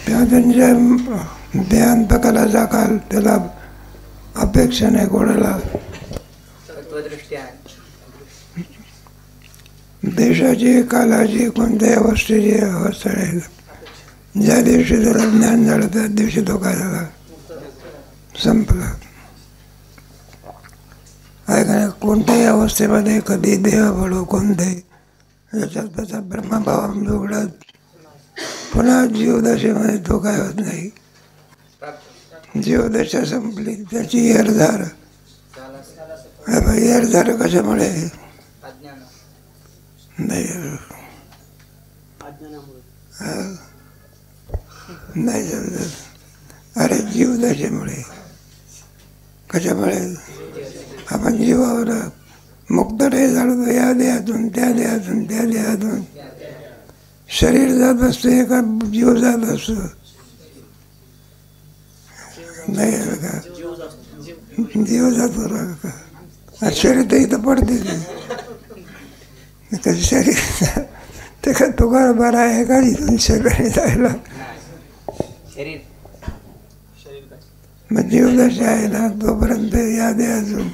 तेव्हा त्यांच्या देहांतकालाचा काल, त्याला अपेक्षा नाही कोणाला. देशाची, कालाची, कोणत्याही अवस्थेची अवस्था नाही. ज्या दिवशी त्याला ज्ञान झालं त्या दिवशी तो काय झाला, संपला. आहे का नाही? कोणत्याही अवस्थेमध्ये कधी देह पडो, कोणत्याही याच्यात त्याचा ब्रह्मभाव उघडत पुन्हा जीवदशेमध्ये तो काय होत नाही. जीवदशा संपली, त्याची येरझार. येरझार कशामुळे नाही, नाही समजत. अरे जीवदशेमुळे. कशामुळे? आपण जीवावर मुक्त नाही झालो, या देहातून त्या देहातून त्या देहातून शरीर जात असतो, एका जीव जात असतो. नाही का? जीव जातो का? शरीर तर इथं पडते ते शरीर. ते का तुकार बरा आहे का इथून शरीराने जायला? मग जीवदशा आहे ना, तोपर्यंत या देहातून.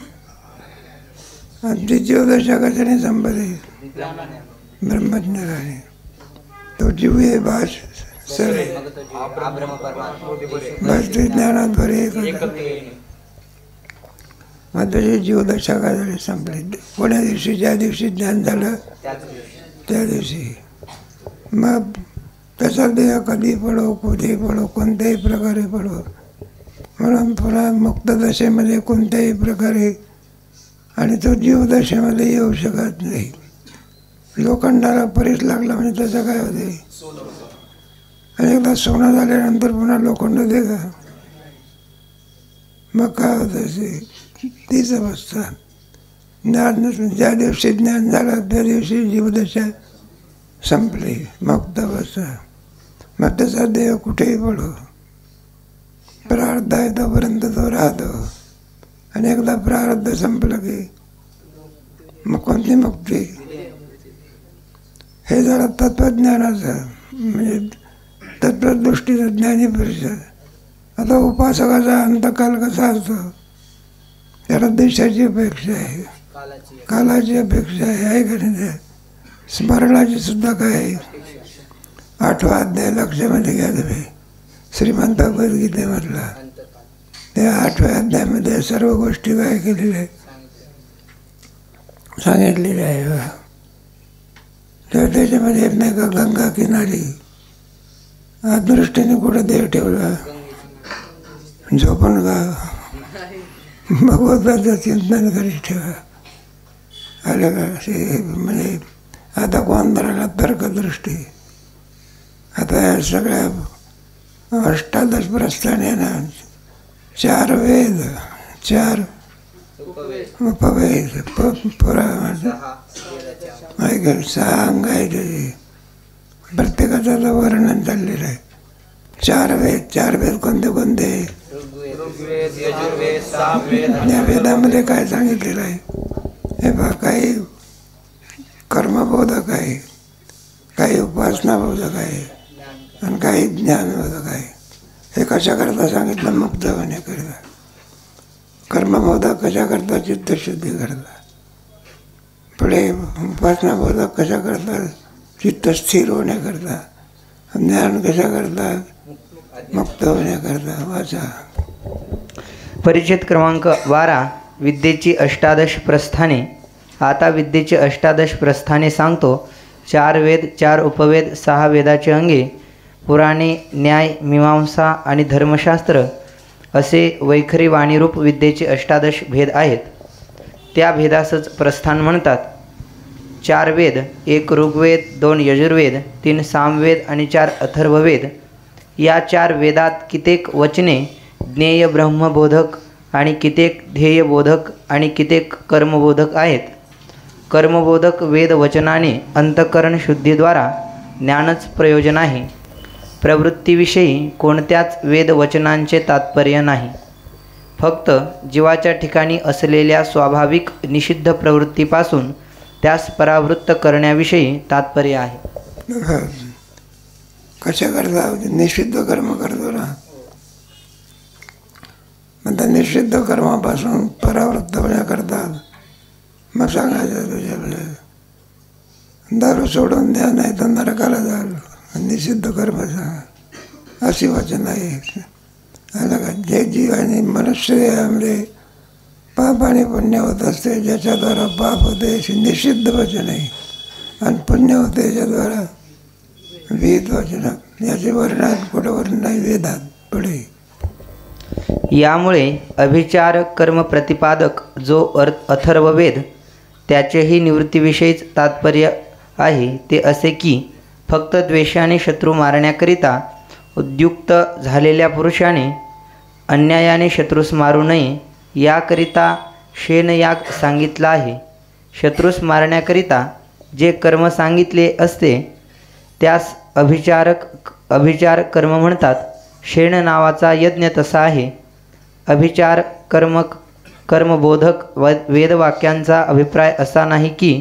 आमची जीवदशा कशाने संपली? ब्रह्मज्ञानाने. तो जीव आहे भाष सर्व बस ज्ञानात बरे. मग त्याची जीवदशा काय झाली? संपली. कोण्या दिवशी? ज्या दिवशी ज्ञान झालं त्या दिवशी. मग त्याचा देह कधी पडो, कुठेही पडो, कोणत्याही प्रकारे पडो, म्हणून पुन्हा मुक्त दशेमध्ये कोणत्याही प्रकारे, आणि तो जीवदशेमध्ये येऊ शकत नाही. लोखंडाला परीस लागला म्हणजे त्याचं काय होते? आणि एकदा सोनं झाल्यानंतर पुन्हा लोखंड दे का? मग काय होतं? तीच अवस्था. ज्ञान, ज्या दिवशी ज्ञान झालं त्या दिवशी जीवदशा संपली, मुक्त अवस्था. मग त्याचा देह कुठेही पडो, प्रारब्ध आहे तोपर्यंत तो राहतो. आणि एकदा प्रारब्ध संपलं की मग कोणती मुक्ती? हे जरा तत्त्वज्ञानाचं, म्हणजे तत्त्वदृष्टीचं ज्ञानी परिषद. आता उपासकाचा अंतकाल कसा असतो? त्याला देशाची अपेक्षा आहे, कालाची अपेक्षा आहे का नाही? स्मरणाची सुद्धा काय आहे? 8वा अध्याय लक्षामध्ये घ्या तुम्ही, श्रीमंत भगवद्गीतेमधला. त्या 8व्या अध्यायामध्ये सर्व गोष्टी काय केलेल्या आहे? सांगितलेल्या आहे. तर त्याच्यामध्ये येत नाही का? गंगा किनारी दृष्टीने कुठं देव ठेवला? झोपून का? भगवंताचं चिंतन करीत ठेवा. आलं का? म्हणजे आता कोणतऱ्याला तर्कदृष्टी. आता या सगळ्या अष्टादश प्रस्थाने ना, 4 वेद, 4 उपवेद, पुराण, 6 अंग आहे त्याची. प्रत्येकाचं वर्णन चाललेलं आहे. 4 वेद. 4 वेद कोणते कोणते? या वेदामध्ये काय सांगितलेलं आहे? हे बघा, काही कर्मबोधक आहे, काही उपासनाबोधक आहे, आणि काही ज्ञानबोधक आहे. हे कशाकरता सांगितलं? मुक्त होण्याकरता. कर्मबोधक कशाकरता? चित्तशुद्धी करता. पुढे उपासनाबोधक कशाकरता? चित्त स्थिर होण्याकरता. ज्ञान कशाकरता? मुक्त होण्याकरता. वाचा. परिच्छेद क्रमांक 12. विद्येची अष्टादश प्रस्थाने. आता विद्येची अष्टादश प्रस्थाने सांगतो. 4 वेद, 4 उपवेद, 6 वेदाचे अंगे, पुराणे, न्याय, मीमांसा आणि धर्मशास्त्र असे वैखरी वाणीरूप विद्येचे अष्टादश भेद आहेत. त्या भेदासच प्रस्थान म्हणतात. 4 वेद, 1 ऋग्वेद, 2 यजुर्वेद, 3 सामवेद आणि 4 अथर्ववेद. या 4 वेदात कित्येक वचने ज्ञेय ब्रह्मबोधक आणि कित्येक ध्येयबोधक आणि कित्येक कर्मबोधक आहेत. कर्मबोधक वेद वचनाने अंतःकरण शुद्धीद्वारा ज्ञानच प्रयोजन आहे. प्रवृत्तीविषयी कोणत्याच वेद वचनांचे तात्पर्य नाही. फक्त जीवाच्या ठिकाणी असलेल्या स्वाभाविक निषिद्ध प्रवृत्तीपासून त्यास परावृत्त करण्याविषयी तात्पर्य आहे. कशा करता निषिद्ध कर्म करतो ना, मग त्या निषिद्ध कर्मापासून परावृत्त होण्याकरता मग सांगायचं तुझ्याकडे दारू सोडून द्या, नाही तर नरकाला जाल, निषिद्ध कर्म सांगा, अशी वचन आहे. जे जीवाने मनुष्य पाप आणि पुण्य होत असते, ज्याच्याद्वारा पाप होते अशी निषिद्ध वचन आहे, आणि पुण्य होते याच्याद्वारा वेद वचन. याचे वर्णन कुठं वर्ण नाही वेदात पुढे. यामुळे अभिचार कर्म प्रतिपादक जो अथर्ववेद त्याचेही निवृत्तीविषयीच तात्पर्य आहे ते असे की फक्त द्वेषाने शत्रू मारण्याकरिता उद्युक्त झालेल्या पुरुषाने अन्यायाने शत्रूस मारू नये याकरिता शेनयाग सांगितला आहे. शत्रूस मारण्याकरिता जे कर्म सांगितले असते त्यास अभिचार कर्म म्हणतात. शेण नावाचा यज्ञ तसा आहे. अभिचार कर्मबोधक वेदवाक्यांचा अभिप्राय असा नाही की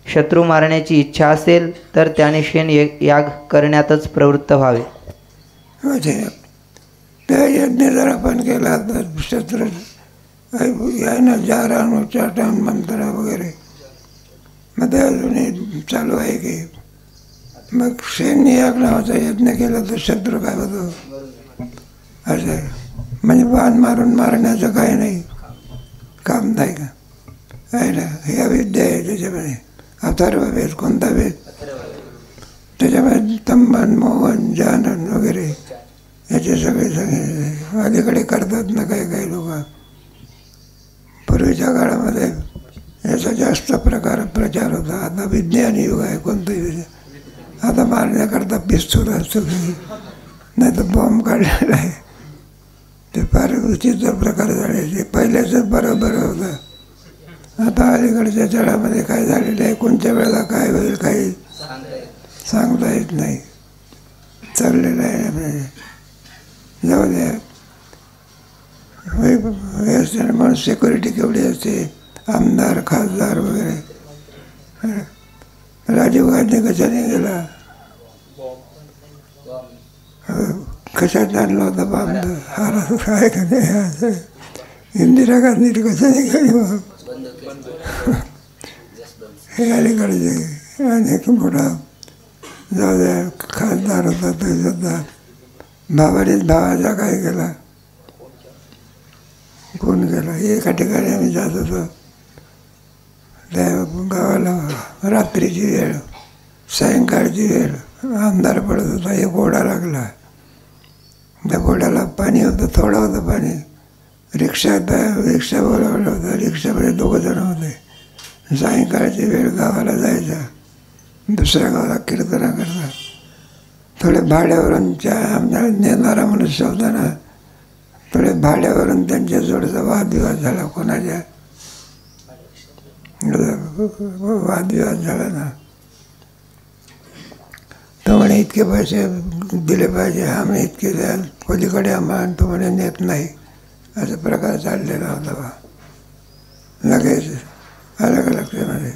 शत्रू मारण्याची इच्छा असेल तर त्याने शेण याग करण्यातच प्रवृत्त व्हावे. त्या यज्ञ जर आपण केला तर शत्रू आहे ना, जारान उच्चाटन मंत्र वगैरे, मग ते अजूनही चालू आहे की मग शेण याग नावाचा यज्ञ केला तर शत्रू काय होतो असं आहे. म्हणजे बाण मारून मारण्याचं काही नाही, काम नाही का आहे ना. हे अविद्या आहे त्याच्यामध्ये. अथर्ववेद कोणता वेद? त्याच्यामध्ये तंबन मोहन जानन वगैरे याचे सगळे अलीकडे करतात ना काही काही लोक. पूर्वीच्या काळामध्ये याचा जास्त प्रचार होता. आता विज्ञान युग आहे. कोणतंही आता मारण्याकरता पिस्तूल असतो, नाही तर बॉम्ब काढलेला आहे. ते फार विचित्र प्रकार झाले. ते पहिल्याच बरोबर होतं. आता अलीकडच्या काळामध्ये काय झालेलं आहे, कोणत्या वेळेला काय होईल काही सांगता येत नाही. चाललेलं आहे. जाऊ द्या. म्हणून सिक्युरिटी केवढी असते. आमदार खासदार वगैरे. राजीव गांधी कशाने गेला, कशात आणला होता बांध हार आहे का नाही. इंदिरा गांधी कशाने गेली हे अलीकडचे. आणि एक मोठा जाऊ द्या खासदार होता तो सुद्धा भावाचा काय केला, कोण गेला. एका ठिकाणी आम्ही जात होतो त्या गावाला. रात्रीची वेळ, सायंकाळची वेळ, अंधार पडत होता. एक घोडा लागला. त्या घोड्याला पाणी होतं, थोडं होतं पाणी. रिक्षा बोलावलं होतं. रिक्षामध्ये 2 जण होते. सायंकाळची वेळ गावाला जायचा, दुसऱ्या गावाला कीर्तना करता. थोडे भाड्यावरून आमच्या नेणारा मनुष्य होता ना, थोडे भाड्यावरून त्यांच्या जोडचा वादविवाद झाला. कोणाच्या वादविवाद झाला ना, तो म्हणे इतके पैसे दिले पाहिजे, आम्ही इतके द्याल, पलीकडे आम्हाला तो म्हणे नेत नाही. असा प्रकार चाललेला होता. लगेच अलग लक्षामध्ये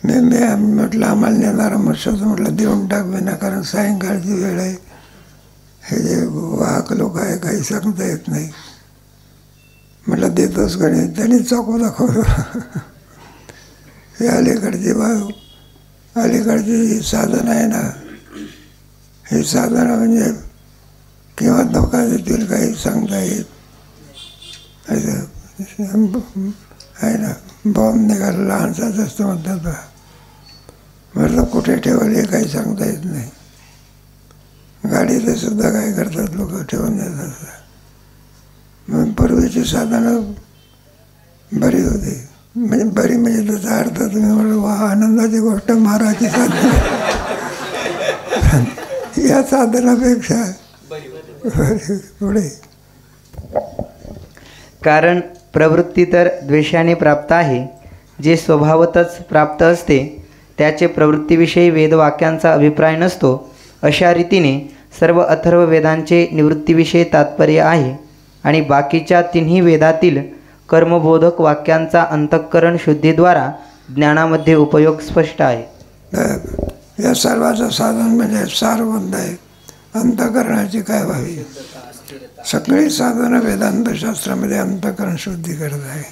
मी म्हटलं आम्हाला नेणारा मनुष्य म्हटलं देऊन टाक विना, कारण सायंकाळची वेळ आहे. हे जे वाहक लोक आहे काही सांगता येत नाही. म्हटलं देतोच का नाही. त्यांनी चाकू दाखवलं. हे अलीकडची साधन आहे ना, हे साधन म्हणजे केव्हा धोका देतील काही सांगता येत. आहे ना, बॉम्ब निघाला लहानसाच असतो म्हणतात. म्हटलं कुठे ठेवले काही सांगता येत नाही. गाडीत सुद्धा काय करतात लोक, ठेवून देतात. म्हणून पूर्वीची साधनं बरी होती. म्हणजे बरी म्हणजे त्याचा अर्थ तुम्ही म्हणलं वा आनंदाची गोष्ट महाराजची साधन. या साधनापेक्षा पुढे. कारण प्रवृत्ती तर द्वेषाने प्राप्त आहे. जे स्वभावतच प्राप्त असते त्याचे प्रवृत्तीविषयी वेदवाक्यांचा अभिप्राय नसतो. अशा रीतीने सर्व अथर्व वेदांचे निवृत्तीविषयी तात्पर्य आहे आणि बाकीच्या तिन्ही वेदातील कर्मबोधक वाक्यांचा अंतःकरण शुद्धीद्वारा ज्ञानामध्ये उपयोग स्पष्ट आहे. या सर्वाचं साधन म्हणजे सारबद्ध आहे. अंतःकरणाची काय व्हावी. सगळी साधनं वेदांतशास्त्रामध्ये अंतःकरण शुद्धी करत आहे.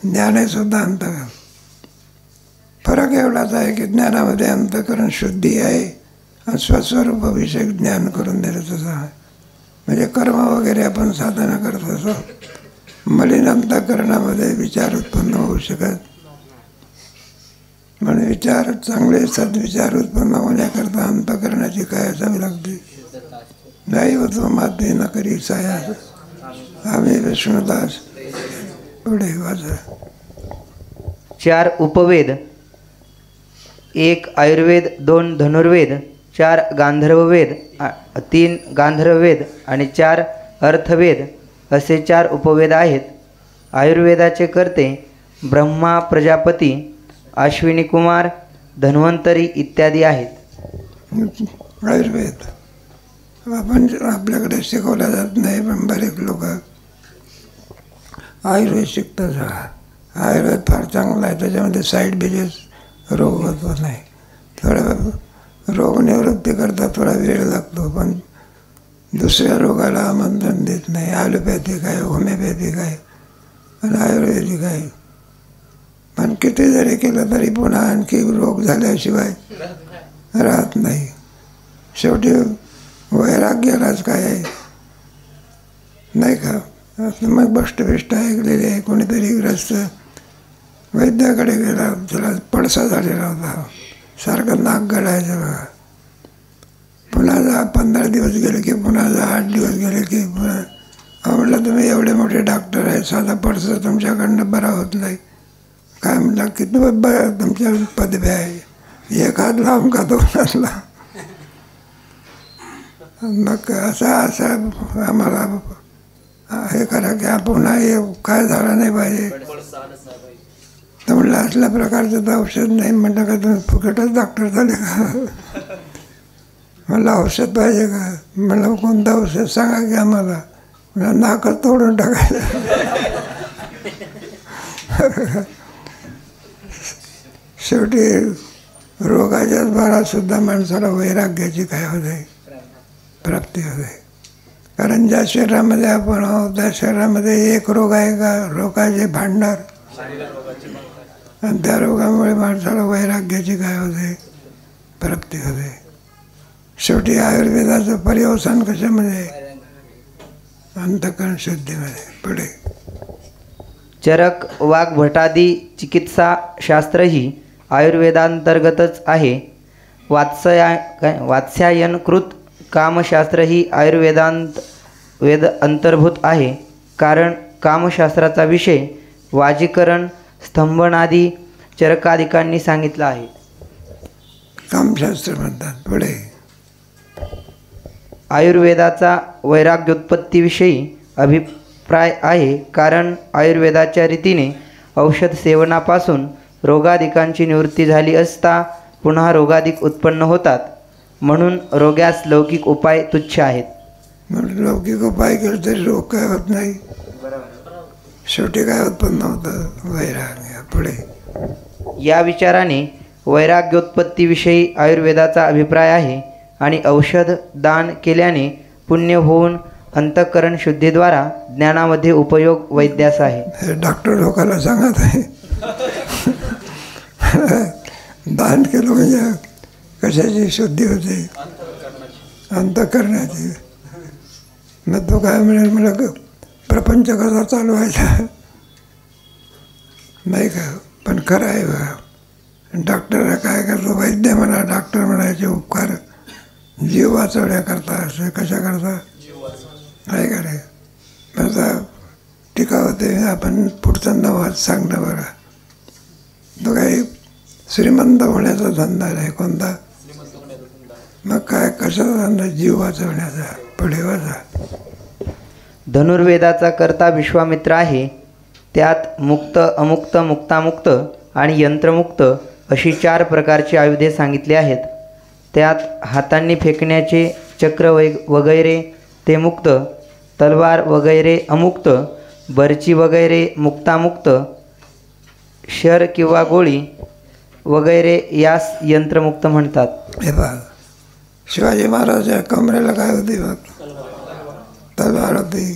ज्ञान आहे सुद्धा अंतःकरण. फरक एवढाच आहे की ज्ञानामध्ये अंतःकरण शुद्धी आहे आणि स्वस्वरूपाविषयक ज्ञान करून दिलं तसं आहे. म्हणजे कर्म वगैरे आपण साधना करत असो, मलिन अंतःकरणामध्ये विचार उत्पन्न होऊ शकत. म्हणून विचार चांगले सद्विचार उत्पन्न होण्याकरता अंतःकरणाची काय असावी लागते. नाही होतो माते न करी साया. आम्ही विष्णुदास. पुढे वाचा. 4 उपवेद, 1 आयुर्वेद, 2 धनुर्वेद, 4 गांधर्ववेद, 3 गांधर्ववेद आणि 4 अर्थवेद असे 4 उपवेद आहेत. आयुर्वेदाचे कर्ते ब्रह्मा, प्रजापती, अश्विनी कुमार, धन्वंतरी इत्यादी आहेत. आयुर्वेद आपण आपल्याकडे शिकवला जात नाही, पण बरेच लोक आयुर्वेद शिकतात. आयुर्वेद फार चांगला आहे, त्याच्यामध्ये साईड बिजेस रोग होत नाही. थोडा रोगनिवृत्ती करता थोडा वेळ लागतो, पण दुसऱ्या रोगाला आमंत्रण देत नाही. ॲलोपॅथिक आहे, होमिओपॅथिक आहे आणि आयुर्वेदिक आहे. पण किती जरी केलं तरी पुन्हा आणखी रोग झाल्याशिवाय राहत नाही. शेवटी वैराग्यालाच काय आहे नाही का. मग बष्टबिष्ट ऐकलेली आहे. कोणीतरी ग्रस्त वैद्याकडे गेला, त्याला पडसा झालेला होता, सारखं नाक गळायचं बघा. पुन्हा जा 15 दिवस गेले की पुन्हा जा, 8 दिवस गेले की पुन्हा. म्हटलं तुम्ही एवढे मोठे डॉक्टर आहे, साधा पडसा तुमच्याकडनं बरा होत नाही. काय म्हटलं किती तुमच्या पदवी आहे, एक हात लावून का 2 हात लाव. मग असं आम्हाला हे करा की पुन्हा हे काय झालं नाही पाहिजे. तर म्हटलं असल्या प्रकारचं तर औषध नाही. म्हटलं का तुम्ही फुकटच डॉक्टर झाले का. म्हणलं औषध पाहिजे का. म्हणलं कोणतं औषध सांगा की आम्हाला. म्हणलं नाकच तोडून टाकायचं. शेवटी रोगाच्याच भरात सुद्धा माणसाला वैराग्याची काय होते, प्राप्ती होते. कारण ज्या शरीरामध्ये आपण आहोत त्या शरीरामध्ये एक रोग आहे का, रोगाचे भांडार. आणि त्या रोगामुळे माणसाला वैराग्याची काय होते, प्राप्ती होते. शेवटी आयुर्वेदाचं पर्यवसान कशामध्ये, अंतःकरण शुद्धीमध्ये. पुढे चरक वाग्भटादी चिकित्सा शास्त्रही आयुर्वेदांतर्गतच आहे. वात्स्यायनकृत कामशास्त्र ही वेद अंतर्भूत आहे. कारण कामशास्त्राचा विषय वाजीकरण, स्तंभनादी चरकादिकांनी सांगितला आहे. कामशास्त्र म्हणतात. पुढे आयुर्वेदाचा वैराग्योत्पत्तीविषयी अभिप्राय आहे. कारण आयुर्वेदाच्या रीतीने औषध सेवनापासून रोगादिकांची निवृत्ती झाली असता पुन्हा रोगादिक उत्पन्न होतात. म्हणून रोग्यास लौकिक उपाय तुच्छ आहेत. म्हणून लौकिक उपाय केले तरी रोग काय होत नाही. शेवटी काय उत्पन्न होतं, वैराग्य. पुढे या विचाराने वैराग्योत्पत्तीविषयी आयुर्वेदाचा अभिप्राय आहे. आणि औषध दान केल्याने पुण्य होऊन अंतःकरण शुद्धीद्वारा ज्ञानामध्ये उपयोग वैद्यास आहे. हे डॉक्टर लोकांना सांगत आहे. दान केलं म्हणजे कशाची शुद्धी होते, अंतःकरणाची. मग तो काय म्हणेल, मला प्रपंच कसा चालवायचा नाही का. पण खरं आहे बघा, डॉक्टर काय करतो, वैद्य म्हणा, डॉक्टर म्हणायचे उपकार जीव वाचवण्याकरता असं कशाकरता काय करे. माझा टीका होते. आपण पुढचा नवाज सांगणं बघा. तो काही श्रीमंत होण्याचा धंदा नाही. कोणता मग काय कशाचा धंदा, जीव वाचवण्याचा. पुढे वाचा. धनुर्वेदाचा कर्ता विश्वामित्र आहे. त्यात मुक्त, अमुक्त, मुक्तामुक्त आणि यंत्रमुक्त अशी 4 प्रकारची आयुधे सांगितली आहेत. त्यात हातांनी फेकण्याचे चक्र वगैरे ते मुक्त, तलवार वगैरे अमुक्त, बर्ची वगैरे मुक्तामुक्त, शर किंवा गोळी वगैरे यास यंत्रमुक्त म्हणतात. हे पहा, शिवाजी महाराजांच्या कमरेला काय होती मग? तलवार होती.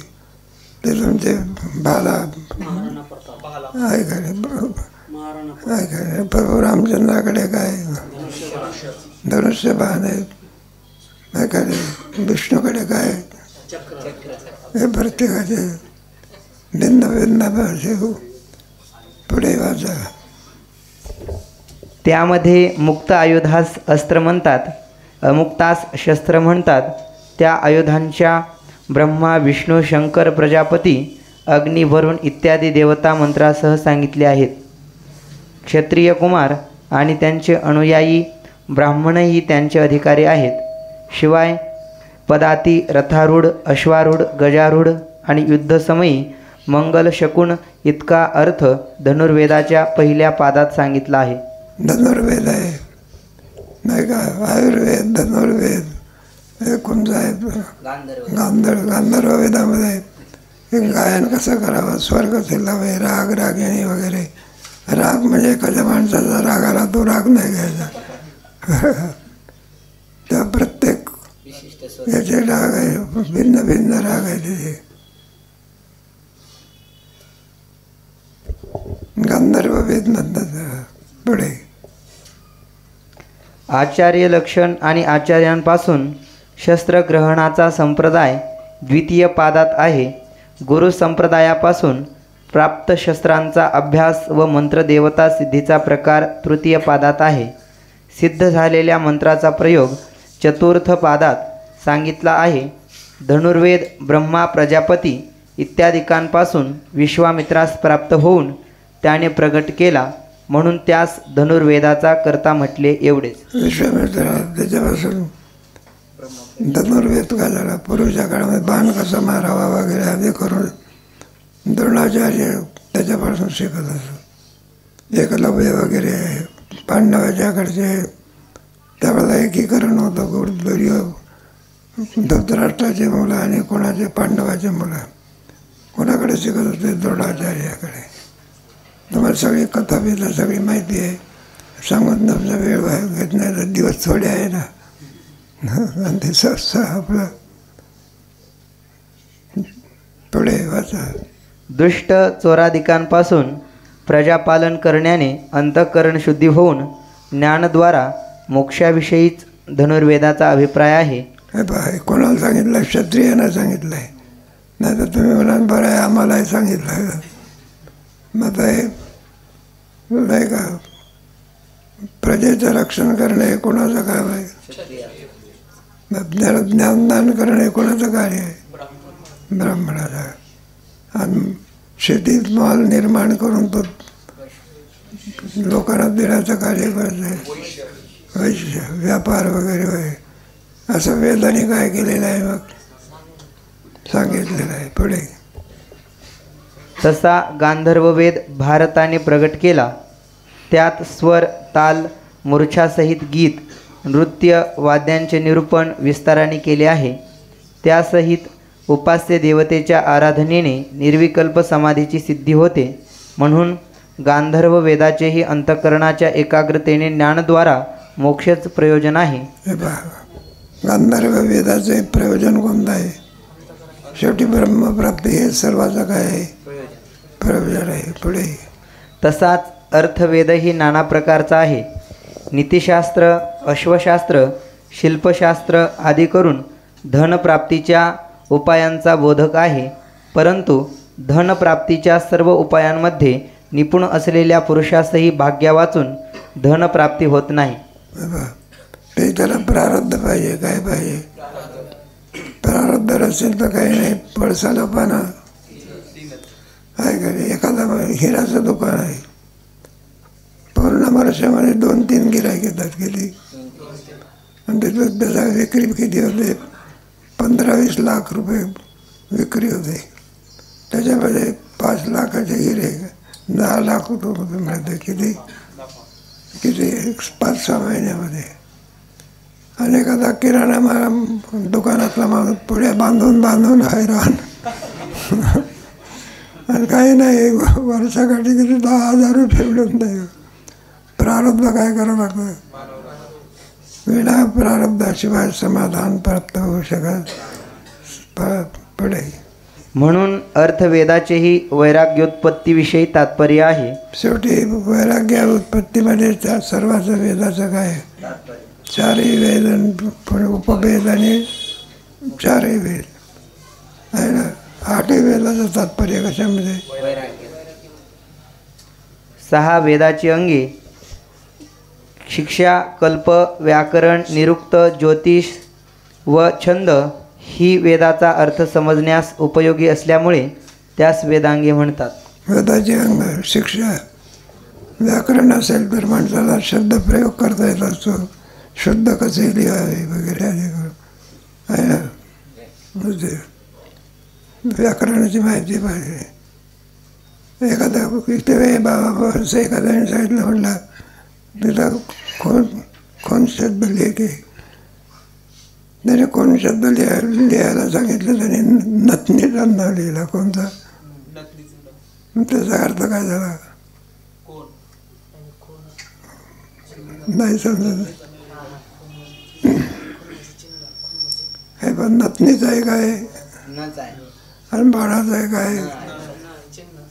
ते तुमचे भाला आहे का रे? आहे का रे? प्रभू रामचंद्राकडे काय धनुष्य बाण आहे का रे? विष्णूकडे काय? हे प्रत्येकाचे भिन्न भिन्न पुढे वाचा. त्यामध्ये मुक्त आयुधास अस्त्र म्हणतात, अमुक्तास शस्त्र म्हणतात. त्या आयुधांच्या ब्रह्मा, विष्णू, शंकर, प्रजापती, अग्नी, वरुण इत्यादी देवता मंत्रासह सांगितले आहेत. क्षत्रिय कुमार आणि त्यांचे अनुयायी ब्राह्मणही त्यांचे अधिकारी आहेत. शिवाय पदाती, रथारूढ, अश्वारूढ, गजारूढ आणि युद्धसमयी मंगल शकुन इतका अर्थ धनुर्वेदाच्या पहिल्या पादात सांगितला आहे. धनुर्वेद आहे नाही का? आयुर्वेद, धनुर्वेद हे कोणतं आहे? गांधर्व वेदामध्ये हे गायन कसं करावं, स्वर कसे लावावे, राग, रागिणी वगैरे. राग म्हणजे एखाद्या माणसाचा राग आला तो राग नाही घ्यायचा. त्या प्रत्येक याचे राग आहे, भिन्न भिन्न राग आहे त्याचे. गांधर्व वेद म्हणतात. पुढे आचार्य लक्षण आणि आचार्यांपासून शस्त्रग्रहणाचा संप्रदाय द्वितीय पादात आहे. गुरु संप्रदायापासून प्राप्त शस्त्रांचा अभ्यास व मंत्रदेवता सिद्धीचा प्रकार तृतीय पादात आहे. सिद्ध झालेल्या मंत्राचा प्रयोग चतुर्थ पादात सांगितला आहे. धनुर्वेद ब्रह्मा, प्रजापती इत्यादिकांपासून विश्वामित्रास प्राप्त होऊन त्याने प्रगट केला, म्हणून त्यास धनुर्वेदाचा कर्ता म्हटले. एवढेच. विश्वामित्र त्याच्यापासून धनुर्वेद का झाला. पूर्वीच्या काळामध्ये बाण कसा मारावा वगैरे आधी करून द्रोणाचार्य त्याच्यापासून शिकत असत. एकलव्य वगैरे पांडवाच्याकडचे त्यावेळेला एकीकरण होतं. धृतराष्ट्राची मुलं आणि कोणाचे पांडवाचे मुलं कोणाकडे शिकत होते? द्रोणाचार्याकडे. तुम्हाला सगळी कथा बिथा सगळी माहिती आहे. सांगून तुमचा वेळ घेत नाही तर दिवस थोडे आहे ना. आणि ते सहसा आपलं पुढे वाचा. दुष्ट चोरादिकांपासून प्रजापालन करण्याने अंतःकरण शुद्धी होऊन ज्ञानद्वारा मोक्षाविषयीच धनुर्वेदाचा अभिप्राय आहे. हे पहा, कोणाला सांगितलं? क्षत्रियांना सांगितलं आहे. नाही तर तुम्ही म्हणाल बरं आहे आम्हालाही सांगितलं आहे. मग हे नाही का? प्रजेचं रक्षण करणे हे कोणाचं काम आहे? ज्ञानदान करणे हे कोणाचं कार्य आहे? ब्राह्मणाचं. आणि शेतीत माल निर्माण करून तो लोकांना देण्याचं कार्य करत आहे. वैश्य व्यापार वगैरे वगैरे असं वेदाने काय केलेलं आहे? मग सांगितलेलं आहे. पुढे तसा गांधर्ववेद भारताने प्रगट केला. त्यात स्वर, ताल, मूर्छासहित गीत, नृत्य, वाद्यांचे निरूपण विस्ताराने केले आहे. त्यासहित उपास्य देवतेच्या आराधनेने निर्विकल्प समाधीची सिद्धी होते. म्हणून गांधर्व वेदाचेही अंतःकरणाच्या एकाग्रतेने ज्ञानद्वारा मोक्षच प्रयोजन आहे. गांधर्व वेदाचे प्रयोजन कोणतं आहे? शेवटी ब्रह्मप्राप्ती हे सर्वाचं काय आहे? प्रयोजन आहे. पुढे तसाच अर्थवेदही नाना प्रकारचा आहे. नीतिशास्त्र, अश्वशास्त्र, शिल्पशास्त्र आदी करून धनप्राप्तीच्या उपायांचा बोधक आहे. परंतु धनप्राप्तीच्या सर्व उपायांमध्ये निपुण असलेल्या पुरुषासही भाग्य वाचून धनप्राप्ती होत नाही. ते त्याला प्रारब्ध पाहिजे. काय पाहिजे? प्रारब्ध असेल तर काही नाही. पळसाला पाना आहे का? एखादा हिराचं दुकान आहे. पूर्ण वर्षामध्ये 2-3 गिऱ्हाईक येतात. किती? आणि त्याच्यात त्याचा विक्री किती होते? 15-20 लाख रुपये विक्री होते. त्याच्यामध्ये 5 लाखाचे गिऱ्हाईक 10 लाख रुपये मिळते. किती 5-6 महिन्यामध्ये. आणि एखादा किराणा दुकानातला माणूस पुढे बांधून हैराण. आणि काही नाही, वर्षाकाठी किती 10,000 रुपये मिळत नाही. प्रारब्ध काय करावं लागतं? विना प्रारब्धाशिवाय समाधान प्राप्त होऊ शकत पडे. म्हणून अर्थवेदाचेही वैराग्योत्पत्तीविषयी तात्पर्य आहे. शेवटी वैराग्य उत्पत्तीमध्ये त्या सर्वांचं वेदाचं काय, चारही वेद आणि उपवेद आणि चारही वेद आहे ना. आठही वेदाचं तात्पर्य कशामध्ये, 6 वेदाची अंगे शिक्षा, कल्प, व्याकरण, निरुक्त, ज्योतिष व छंद ही वेदाचा अर्थ समजण्यास उपयोगी असल्यामुळे त्यास वेदांगे म्हणतात. वेदाचे अंग शिक्षा, व्याकरण असेल तर माणसाला शब्द प्रयोग करता येत असतो, शुद्ध कसे लिहावे वगैरे आहे ना. व्याकरणाची माहिती पाहिजे. एखादा इथे बाबा असं एखाद्याने सांगितलं म्हटलं तिला कोण शब्द लिहिते, त्याने कोण शब्द लिहायला सांगितलं, त्याने नथनीचा नाव लिहिला. कोणता, त्याचा अर्थ काय झाला नाही समजत. हे पण नथनीचं आहे काय आणि बाणाचं आहे काय,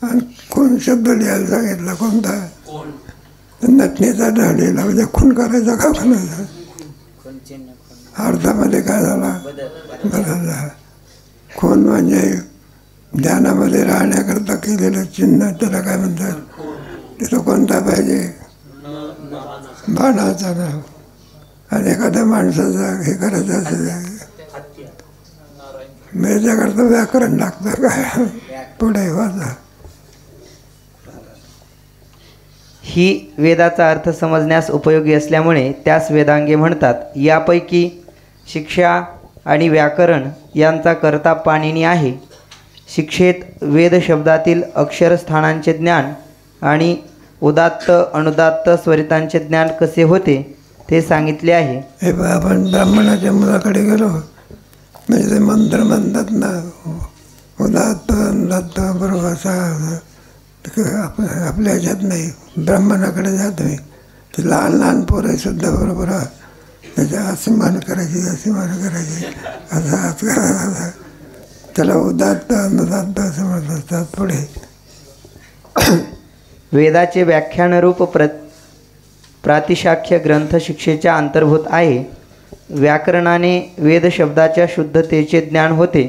आणि कोण शब्द लिहायला सांगितला कोणता, नथनीचा नाव लिहिला म्हणजे खून करायचा का कोणाचा, अर्थामध्ये काय झाला बदल झाला. खून म्हणजे ध्यानामध्ये राहण्याकरता केलेलं चिन्ह, त्याला काय म्हणतात, तिथं कोणता पाहिजे, बाणाचा नाव. आणि एखाद्या माणसाचा हे करायचं असेल त्याच्याकरता व्याकरण लागतं काय, पुढे वाचा. ही वेदाचा अर्थ समजण्यास उपयोगी असल्यामुळे त्यास वेदांगे म्हणतात. यापैकी शिक्षा आणि व्याकरण यांचा कर्ता पाणिनी आहे. शिक्षेत वेद शब्दातील अक्षरस्थानांचे ज्ञान आणि उदात्त अनुदात्त स्वरितांचे ज्ञान कसे होते ते सांगितले आहे. हे आपण ब्राह्मणाच्या मुलाकडे गेलो म्हणजे ते मंत्र म्हणतात ना, उदात्त अनुदात्त बरोबर असा आपल्या ह्याच्यात नाही. ब्राह्मणाकडे जात नाही, ते लहान लहान पोरं सुद्धा बरोबर त्याच्या अशी मान करायची, अशी मान करायची, असं हात करायचा, त्याला उदात्त अनुदात्त असं म्हणत असतात. पुढे वेदाचे व्याख्यानरूप प्रातिशाख्य ग्रंथ शिक्षेच्या अंतर्भूत आहे. व्याकरणाने वेद शब्दाच्या शुद्धतेचे ज्ञान होते.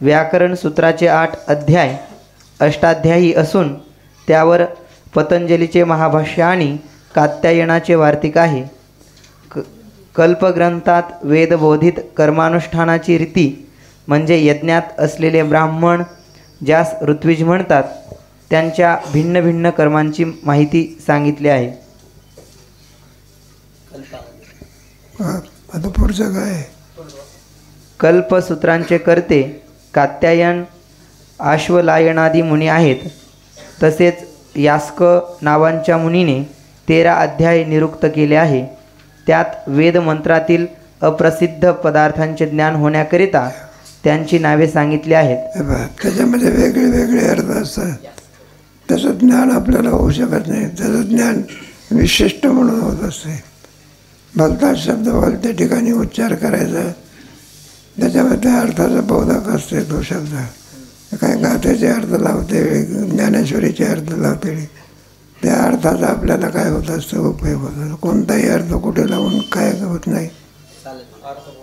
व्याकरण सूत्राचे 8 अध्याय अष्टाध्यायी असून त्यावर पतंजलीचे महाभाष्य आणि कात्यायनाचे वार्तिक आहे. कल्पग्रंथात वेदबोधित कर्मानुष्ठानाची रीती म्हणजे यज्ञात असलेले ब्राह्मण, ज्यास ऋत्विज म्हणतात, त्यांच्या भिन्न भिन्न कर्मांची माहिती सांगितली आहे. आता पुढचं काय, कल्पसूत्रांचे कर्ते कात्यायन, आश्वलायनादी मुनी आहेत. तसेच यास्क नावांच्या मुनीने 13 अध्याय निरुक्त केले आहे. त्यात वेदमंत्रातील अप्रसिद्ध पदार्थांचे ज्ञान होण्याकरिता त्यांची नावे सांगितली आहेत. त्याच्यामध्ये वेगळे वेगळे अर्थ असतात. त्याचं ज्ञान आपल्याला होऊ शकत नाही. त्याचं ज्ञान विशिष्ट म्हणून होत असते. भलता शब्द भलत्या ठिकाणी उच्चार करायचा, त्याच्यामध्ये अर्थाचा बोधक असते तो शब्द. काय गाथेचे अर्थ लावते वेळी, ज्ञानेश्वरीचे अर्थ लावते वेळी त्या अर्थाचा आपल्याला काय होत असतं, उपयोग होत असतो. कोणताही अर्थ कुठे लावून काय होत नाही.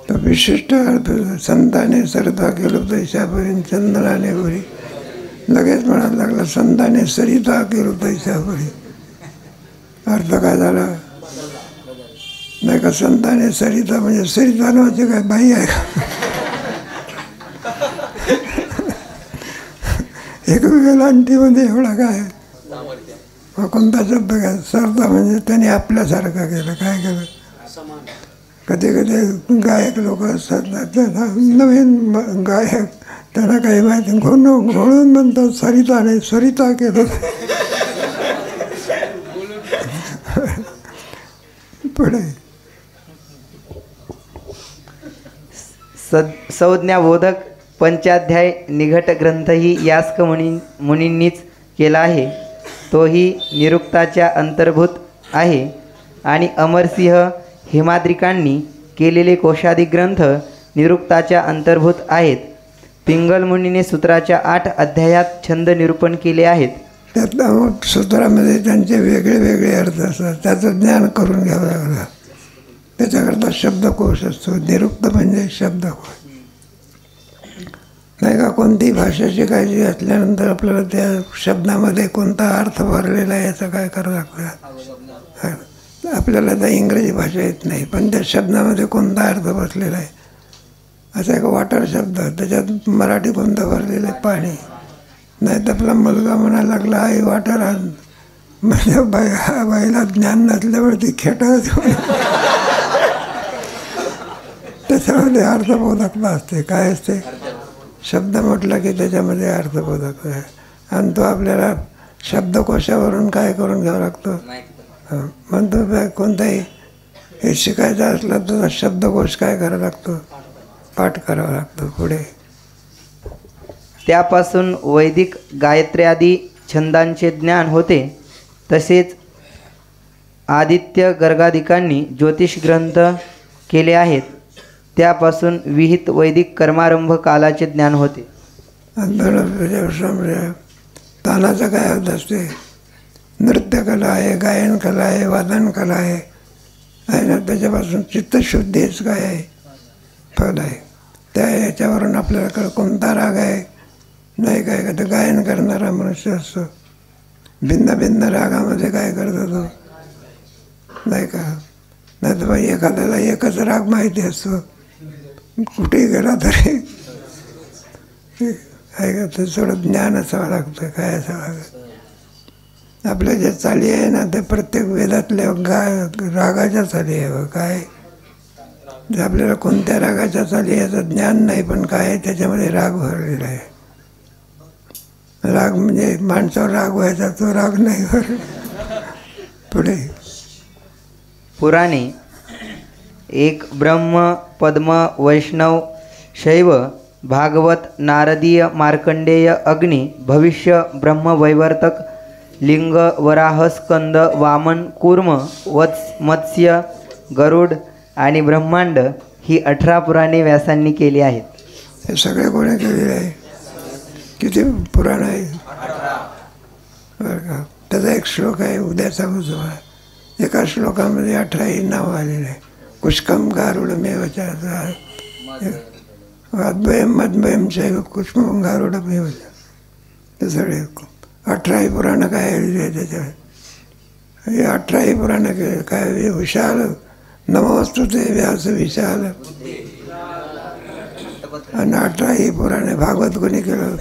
तो विशिष्ट अर्थ. संताने सरता केलो तैशापर्यंत चंद्राने भरी, लगेच म्हणायला लागला संताने सरिता केलो तैशापरी. अर्थ काय झाला नाही का, संताने सरिता म्हणजे सरिता नावाची काय बाई आहे का, एक वेलांटीमध्ये एवढा काय कोणता शब्द काय, सरता म्हणजे त्याने आपल्यासारखं केलं. काय केलं, कधी कधी गायक लोक असतात, नवीन गायक, त्यांना काही माहिती घोळून म्हणतात सरिताने सरिता केलं. पुढे संज्ञाबोधक पंचाध्याय निघट ग्रंथही यास्क मुनींनीच केला आहे. तोही निरुक्ताच्या अंतर्भूत आहे. आणि अमरसिंह हेमाद्रिकांनी केलेले कोशादी ग्रंथ निरुक्ताच्या अंतर्भूत आहेत. पिंगल मुनीने सूत्राच्या 8 अध्यायात छंद निरूपण केले आहेत. त्यातल्या सूत्रामध्ये त्यांचे वेगळे वेगळे अर्थ असतात. त्याचं ज्ञान करून घ्यावं लागलं. त्याच्याकरता शब्दकोश असतो. निरुक्त म्हणजे शब्दकोश. नाही का, कोणतीही भाषा शिकायची असल्यानंतर आपल्याला त्या शब्दामध्ये कोणता अर्थ भरलेला आहे याचं काय करावं लागतं. आपल्याला तर इंग्रजी भाषा येत नाही, पण त्या शब्दामध्ये कोणता अर्थ बसलेला आहे. असा एक वॉटर शब्द, त्याच्यात मराठी कोणतं भरलेलं आहे, पाणी. नाही तर आपला मुलगा म्हणायला लागला आई वॉटर आण, म्हणजे बाईला ज्ञान नसल्यावर ती खेटत. त्याच्यामध्ये अर्थबोधकता असते. काय असते? शब्द म्हटलं की त्याच्यामध्ये अर्थबोधक आहे. आणि तो आपल्याला शब्दकोशावरून काय करून घ्यावा लागतो. म्हणतो कोणताही हे शिकायचं असलं तर शब्दकोश काय करावा लागतो, पाठ करावा लागतो. पुढे त्यापासून वैदिक गायत्र्यादी छंदांचे ज्ञान होते. तसेच आदित्य गर्गादिकांनी ज्योतिष ग्रंथ केले आहेत. त्यापासून विहित वैदिक कर्मारंभ कालाचे ज्ञान होते. तानाचं काय होत असते, नृत्यकला आहे, गायनकला आहे, वादनकला आहे ना. त्याच्यापासून चित्तशुद्धीच काय आहे, फल आहे. त्या याच्यावरून आपल्याला कोणता राग आहे नाही काय का. तर गायन करणारा मनुष्य असतो, भिन्न भिन्न रागामध्ये काय करतो तो, नाही का. नाही तर बाई एखाद्याला एकच राग माहिती असतो, कुठेही गेला तरी आहे का. तर थोडं ज्ञान असावं लागतं, काय असावं लागतं. आपल्या जे चाली आहे ना ते प्रत्येक वेदातल्या रागाच्या चाली आहे. काय आपल्याला कोणत्या रागाच्या चाली याचं ज्ञान नाही, पण काय त्याच्यामध्ये राग भरलेला आहे. राग म्हणजे माणसावर राग व्हायचा, तो राग नाही भर. पुढे पुराणे एक ब्रह्म, पद्म, वैष्णव, शैव, भागवत, नारदीय, मार्कंडेय, अग्नि, भविष्य, ब्रह्मवैवर्तक, लिंग, वराह, स्कंद, वामन, कूर्म, मत्स्य, गरुड आणि ब्रह्मांड ही 18 पुराणे व्यासांनी केली आहेत. हे सगळे कोणी केलेले आहे? किती पुराण आहे बरं का. त्याचा एक श्लोक आहे, उद्या सांगू तुम्हाला. एका श्लोकामध्ये 18 नाव आलेले आहे. कुष्कम गारुडमेवच, अद्वयम मद्वयम शैव कुष्कम गारुडमेवच. ते सगळे 18 पुराणं काय आहे त्याच्यावर. हे 18 पुराणं केले. काय विशाल नमोस्तुते व्यास विशाल. आणि 18 पुराणे भागवत कोणी केलं.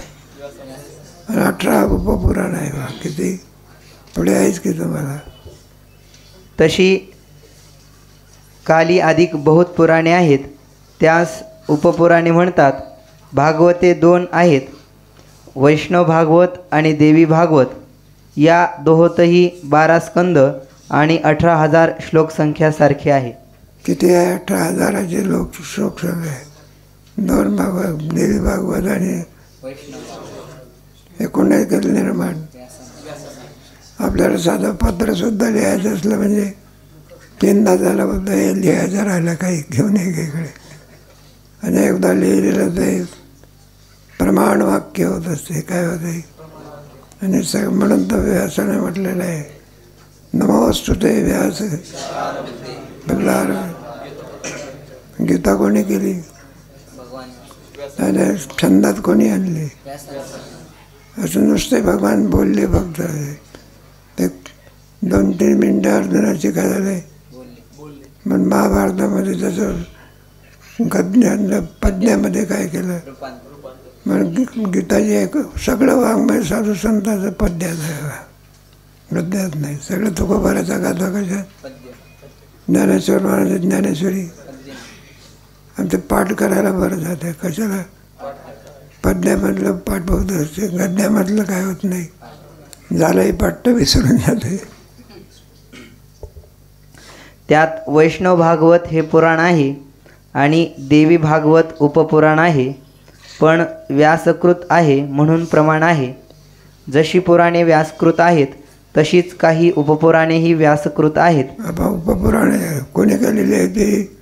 आणि 18 उपपुराण आहे. बा किती पुढे आहेच की तुम्हाला. तशी काली अधिक बहुत पुराणे आहेत, त्यास उपपुराणे म्हणतात. भागवते 2 आहेत, वैष्णव भागवत आणि देवी भागवत. या दोहोतही 12 स्कंद आणि 18,000 श्लोक संख्या सारखी आहे. किती आहे? 18,000चे श्लोक सगळे. 2 भागवत, देवी भागवत आणि 19 निर्माण. आपल्याला साधं पत्रसुद्धा लिहायचं असलं म्हणजे 3दा झाला बद्दल हे लिहायचं राहिलं काही घेऊन एकीकडे. आणि एकदा लिहिलेलं ते प्रमाण वाक्य होत असते. काय होते आणि म्हणून तर व्यासाने म्हटलेलं आहे नमोस्तुते व्यास. बल्लार गीता कोणी केली आणि छंदात कोणी आणली. असं नुसते भगवान बोलले फक्त. एक 2-3 मिनटं अर्जुनाची काय झाले. पण महाभारतामध्ये तसं पद्यामध्ये काय केलं. मग गीताची एक सगळं वाङ्मय साधू संतांचं पद्यात आहे, गद्यात नाही. सगळं तुकोबाराचा गाथा कशात. ज्ञानेश्वर महाराज ज्ञानेश्वरी. आणि ते पाठ करायला बरं जाते. कशाला पद्यामधलं पाठ होत असते, गद्यामधलं काय होत नाही. झालंही पाठ तर विसरून जाते. त्यात वैष्णव भागवत हे पुराण आहे आणि देवी भागवत उपपुराण आहे, पण व्यासकृत आहे म्हणून प्रमाण आहे. जशी पुराणे व्यासकृत आहेत तशीच काही उपपुराणेही व्यासकृत आहेत. उपपुराणे कोणी केलेली आहे ती?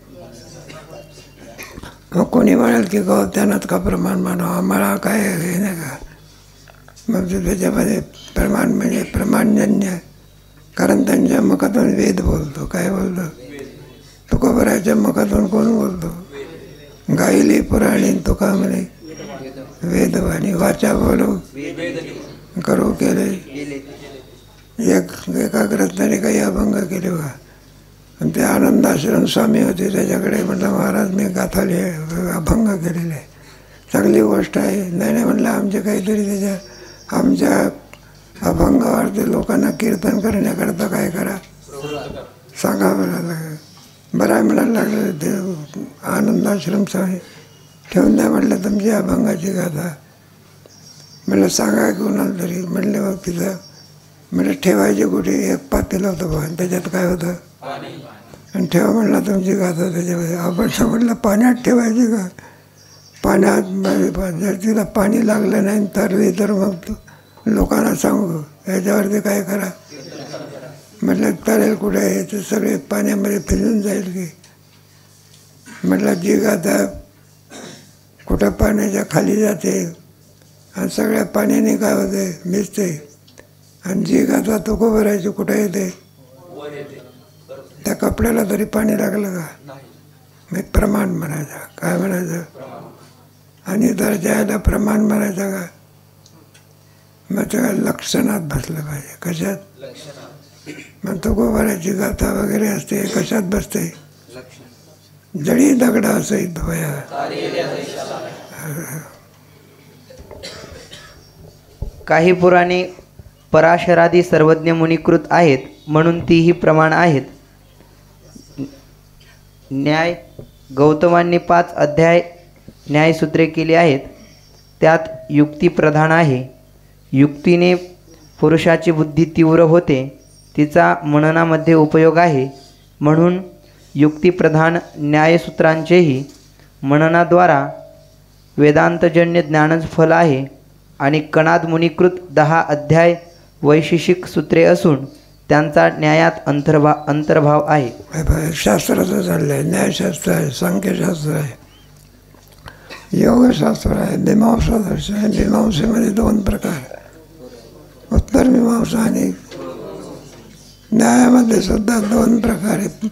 मग कोणी म्हणाल की गो त्यानंच का प्रमाण मानव, आम्हाला काय हे नाही का. मग त्याच्यामध्ये प्रमाण म्हणजे प्रमाणजन्य, कारण त्यांच्या मुखातून वेद बोलतो. काय बोलतो? तुकोबराच्या मुखातून कोण बोलतो? गायली पुराणी तुका म्हणे वेदवाणी, वाचा बोलो करू केले. एका ग्रंथाने काही अभंग केले बघा. आणि ते आनंदाश्रम स्वामी होते, त्याच्याकडे म्हटलं महाराज मी गाथा अभंग केलेले आहे, चांगली गोष्ट आहे. नाही म्हटलं आमचे काहीतरी त्याच्या आमच्या अभंगावरती लोकांना कीर्तन करण्याकरता काय करा सांगा म्हणायला. बरं आहे म्हणायला लागलं. ते आनंदाश्रम स्वामी ठेवून द्या म्हटलं तुमची अभंगाची गाथा. म्हटलं सांगा कोणाला तरी. म्हणले मग तिथं म्हटलं ठेवायचे कुठे? एक पातेलं होतं बघा, त्याच्यात काय होतं? आणि ठेवा म्हणला तुमची गाथा त्याच्यामध्ये. आपण म्हटलं पाण्यात ठेवायची का? पाण्यात जर तिला पाणी लागलं नाही तर मग लोकांना सांगू याच्यावरती काय करा. म्हटलं तरेल कुठे आहे? तर सगळे पाण्यामध्ये फिरून जाईल की. म्हटलं जी गाथा कुठं पाण्याच्या खाली जाते आणि सगळ्या पाण्याने काय होते? भिजते. आणि जी गाथा तुकोबराची कुठं येते? त्या कपड्याला तरी पाणी लागलं का? मग प्रमाण म्हणायचं. काय म्हणायचं? आणि तर ज्याला प्रमाण म्हणायचं का? मग त्या लक्षणात बसलं पाहिजे. कशात? मग तुकोबराची गाथा वगैरे असते, कशात बसते? जडी दगडा असेल धोया. काही पुराणे पराशरादी सर्वज्ञ मुनिकृत आहेत म्हणून तीही प्रमाण आहेत. न्याय गौतमांनी 5 अध्याय न्यायसूत्रे केली आहेत. त्यात युक्ती प्रधान आहे. युक्तीने पुरुषाची बुद्धी तीव्र होते, तिचा मननामध्ये उपयोग आहे. म्हणून युक्तिप्रधान न्यायसूत्रांचेही मननाद्वारा वेदांतजन्य ज्ञानच फल आहे. आणि कणाद मुनिकृत 10 अध्याय वैशेषिक सूत्रे असून त्यांचा न्यायात अंतर्भाव आहे. शास्त्राचं चाललं आहे. न्यायशास्त्र आहे, सांख्यशास्त्र आहे, योगशास्त्र आहे, मीमांसा दर्शन आहे. मीमांसेमध्ये 2 प्रकार, उत्तर मीमांसा आणि न्यायामध्ये सुद्धा 2 प्रकार आहेत,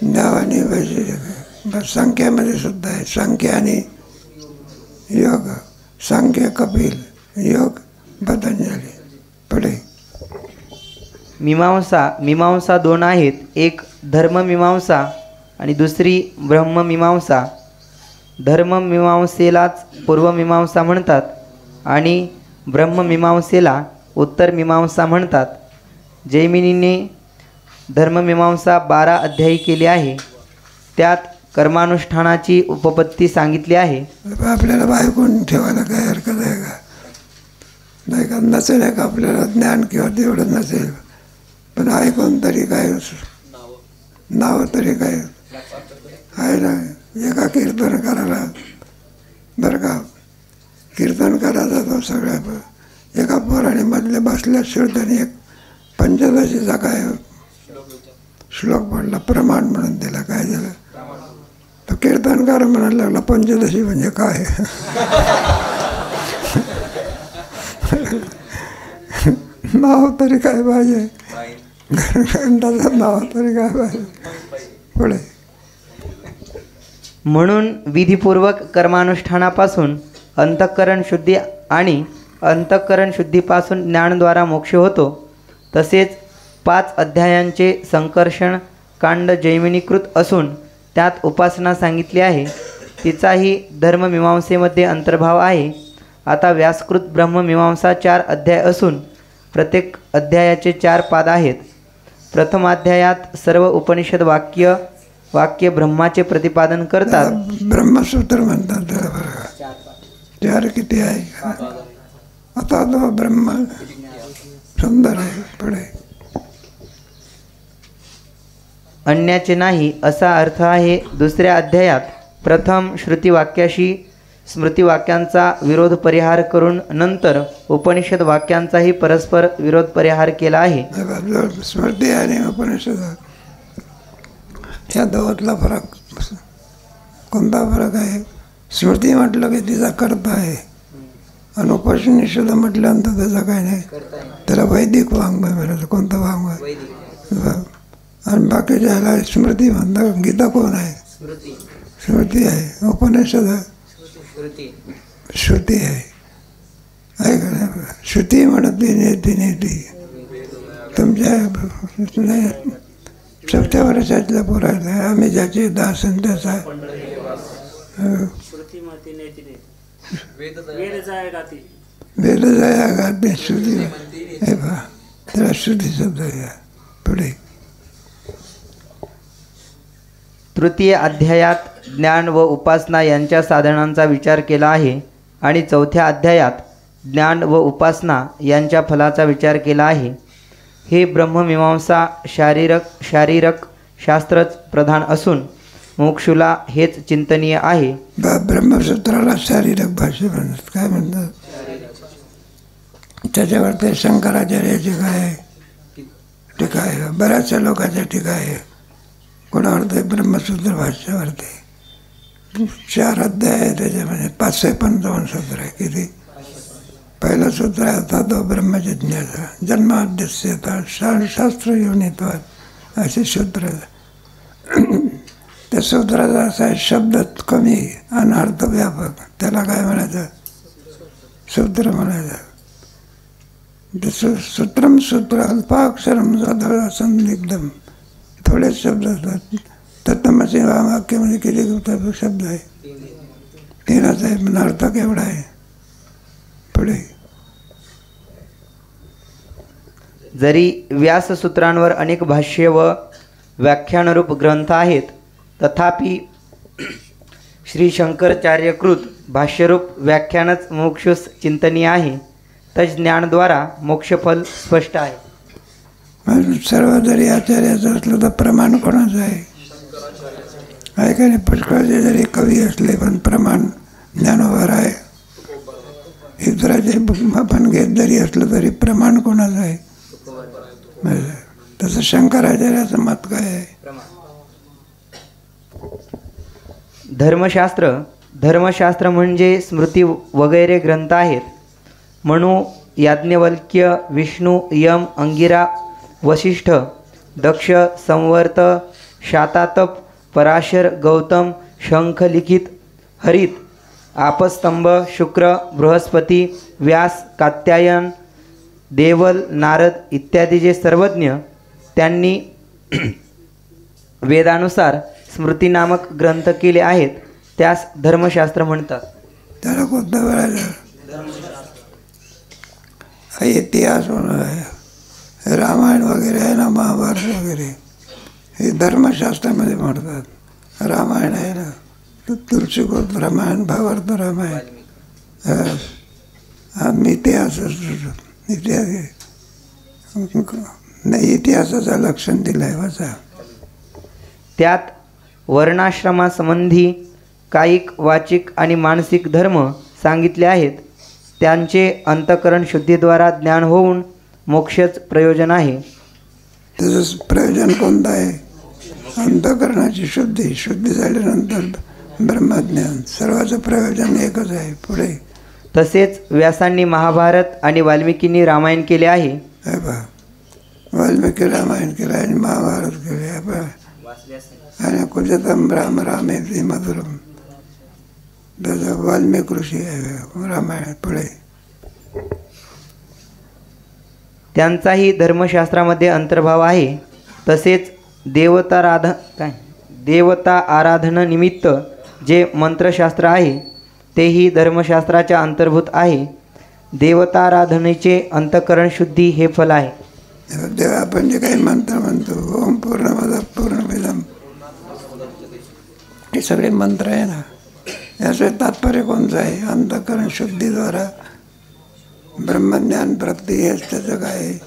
न्याय आणि वैशेषिक. संख्यामध्ये सुद्धा आहे, सांख्य आणि योग. सांख्य कपिल, योग पतंजली. पुढे मीमांसा 2 आहेत. एक धर्ममीमांसा आणि दुसरी ब्रह्ममीमांसा. धर्ममीमांसेलाच पूर्वमीमांसा म्हणतात आणि ब्रह्ममीमांसेला उत्तरमीमांसा म्हणतात. जैमिनीने धर्ममीमांसा 12 अध्यायी केली आहे. त्यात कर्मानुष्ठानाची उपपत्ती सांगितली आहे. आपल्याला बायकून ठेवायला काय हरकत आहे का? नाही का? नसेल का आपल्याला ज्ञान किंवा तेवढं नसेल, पण ऐकून तरी काय नाव तरी काय आहे ना. एका कीर्तन करायला बरं का, कीर्तन करायचा तो सगळ्या एका पोराने मधले बसल्या शिवतानी एक पंचदशीचा काय श्लोक पडला, प्रमाण म्हणून दिला. काय झालं? तो कीर्तनकार म्हणायला लागला पंचदशी म्हणजे काय? नाव तरी काय पाहिजे, घंटाचं नाव तरी काय पाहिजे. पुढे म्हणून विधिपूर्वक कर्मानुष्ठानापासून अंतःकरण शुद्धी आणि अंतःकरण शुद्धीपासून ज्ञानद्वारा मोक्ष होतो. तसेच 5 अध्यायांचे संकर्षण कांड जैमिनीकृत असून त्यात उपासना सांगितली आहे. तिचाही धर्ममीमांसेमध्ये अंतर्भाव आहे. आता व्यासकृत ब्रह्ममीमांसा 4 अध्याय असून प्रत्येक अध्यायाचे 4 पाद आहेत. प्रथमाध्यायात सर्व उपनिषद वाक्य ब्रह्माचे प्रतिपादन करतात. ब्रह्मसूत्र म्हणतात त्याला. बरं 4 किती आहे? आता तो ब्रह्म सुंदर आहे. पुढे अन्याचे नाही असा अर्थ आहे. दुसऱ्या अध्यायात प्रथम श्रुतिवाक्याशी स्मृतिवाक्यांचा विरोध परिहार करून नंतर उपनिषद वाक्यांचाही परस्पर विरोध परिहार केला आहे. स्मृती आणि उपनिषद या दोघातला फरक कोणता फरक आहे? स्मृती म्हटलं की तिचा कर्ता आहे आणि उपनिषद म्हटल्यानंतर त्याचा काय नाही, त्याला वैदिक वाङ्मय म्हणायचं. कोणतं वाङ्मय? आणि बाकीच्या ह्याला स्मृती म्हणतात. गीता कोण आहे? स्मृती आहे. उपनिषद श्रुती आहे. का नाही? श्रुती म्हणत नेती नेती तुमच्या 7 वर्षातल्या पोराला आम्ही ज्याचे दास त्याचा वेद जाया गाते श्रुती हे पहा, त्याला श्रुती शब्द घ्या. पुढे तृतीय अध्यायात ज्ञान व उपासना यांच्या साधनांचा विचार केला आहे आणि चौथ्या अध्यायात ज्ञान व उपासना यांच्या फलाचा विचार केला आहे. हे ब्रह्ममीमांसा शारीरक शास्त्रच प्रधान असून मोक्षुला हेच चिंतनीय आहे. ब्रह्मसूत्राला शारीरक भाषा म्हणतात. काय म्हणतात? त्याच्यावर ते शंकराचार्याची काय टीका आहे, बऱ्याचशा लोकांच्या टीका आहे. कोणावर ते ब्रह्मसूत्र भाष्यावर ते 4 अध्याय आहे. त्याच्यामध्ये 555 सूत्र आहे. किती? पहिलं सूत्र आहे तो ब्रह्मजिज्ञासा जन्माद्यस्यता शास्त्र योनित्वात असे सूत्र. त्या सूत्राचा असा आहे शब्द कमी आणि अर्थ व्यापक. त्याला काय म्हणायचं? सूत्र म्हणायचं. सूत्रम सूत्र अल्पाक्षरम सदळ संदिग्धम. थोडेच शब्द असतात. तत्तमसी वाक्यामध्ये किती शब्द आहे? 3च आहे. पण अर्थ केवढा आहे? पुढे जरी व्याससूत्रांवर अनेक भाष्य व व्याख्यानरूप ग्रंथ आहेत, तथापि श्री शंकराचार्यकृत भाष्यरूप व्याख्यानच मोक्षस चिंतनीय आहे. तज ज्ञानद्वारा मोक्षफल स्पष्ट आहे. सर्व जरी आचार्याचं असलं तर प्रमाण कोणाचं आहे? का नाही? पुष्कळचे जरी कवी असले पण प्रमाण ज्ञानोबर आहे. इतराचे आपण घेत जरी असलं तरी प्रमाण कोणाचं आहे? तसं शंकराचार्याचं मत काय आहे? धर्मशास्त्र म्हणजे स्मृती वगैरे ग्रंथ आहेत. म्हणून याज्ञवल्क्य, विष्णू, यम, अंगिरा, वशिष्ठ, दक्ष, संवर्त, शातातप, पराशर, गौतम, शंख, लिखित, हरित, आपस्तंभ, शुक्र, बृहस्पती, व्यास, कात्यायन, देवल, नारद इत्यादी जे सर्वज्ञ त्यांनी वेदानुसार स्मृती नामक ग्रंथ केले आहेत त्यास धर्मशास्त्र म्हणतात. त्याला कोणतं बोलायचं? इतिहास होणार आहे. रामायण वगैरे आहे ना, महाभारत वगैरे हे धर्मशास्त्रामध्ये म्हणतात. रामायण आहे ना, तुलसीगोत रामायण, भावार्थ रामायण, इतिहास नाही, इतिहासाचं लक्षण दिलं आहे वाचा. त्यात वर्णाश्रमासंबंधी कायिक, वाचिक आणि मानसिक धर्म सांगितले आहेत. त्यांचे अंतःकरण शुद्धीद्वारा ज्ञान होऊन मोक्षच प्रयोजन आहे. त्याचं प्रयोजन कोणतं आहे? अंतःकरणाची शुद्धी झाल्यानंतर ब्रह्मज्ञान. सर्वाचं प्रयोजन एकच आहे. पुढे तसेच व्यासांनी महाभारत आणि वाल्मिकींनी रामायण केले आहे. वाल्मिकी रामायण केलं आणि महाभारत केले. आणि कुजतम राम रामे मधुरम. त्याचा वाल्मिक ऋषी आहे रामायण. पुढे त्यांचाही धर्मशास्त्रामध्ये अंतर्भाव आहे. तसेच देवता आराधनानिमित्त जे मंत्रशास्त्र आहे तेही धर्मशास्त्राच्या अंतर्भूत आहे. देवताराधनेचे अंतःकरण शुद्धी हे फल आहे. देवा आपण जे काही मंत्र म्हणतो, ओम पूर्णमद पूर्णमिदम, हे सगळे मंत्र आहे ना, याचं तात्पर्य कोणतं आहे? अंतःकरण शुद्धीद्वारा ब्रह्मज्ञान प्राप्ती. हेच त्याचं काय आहे?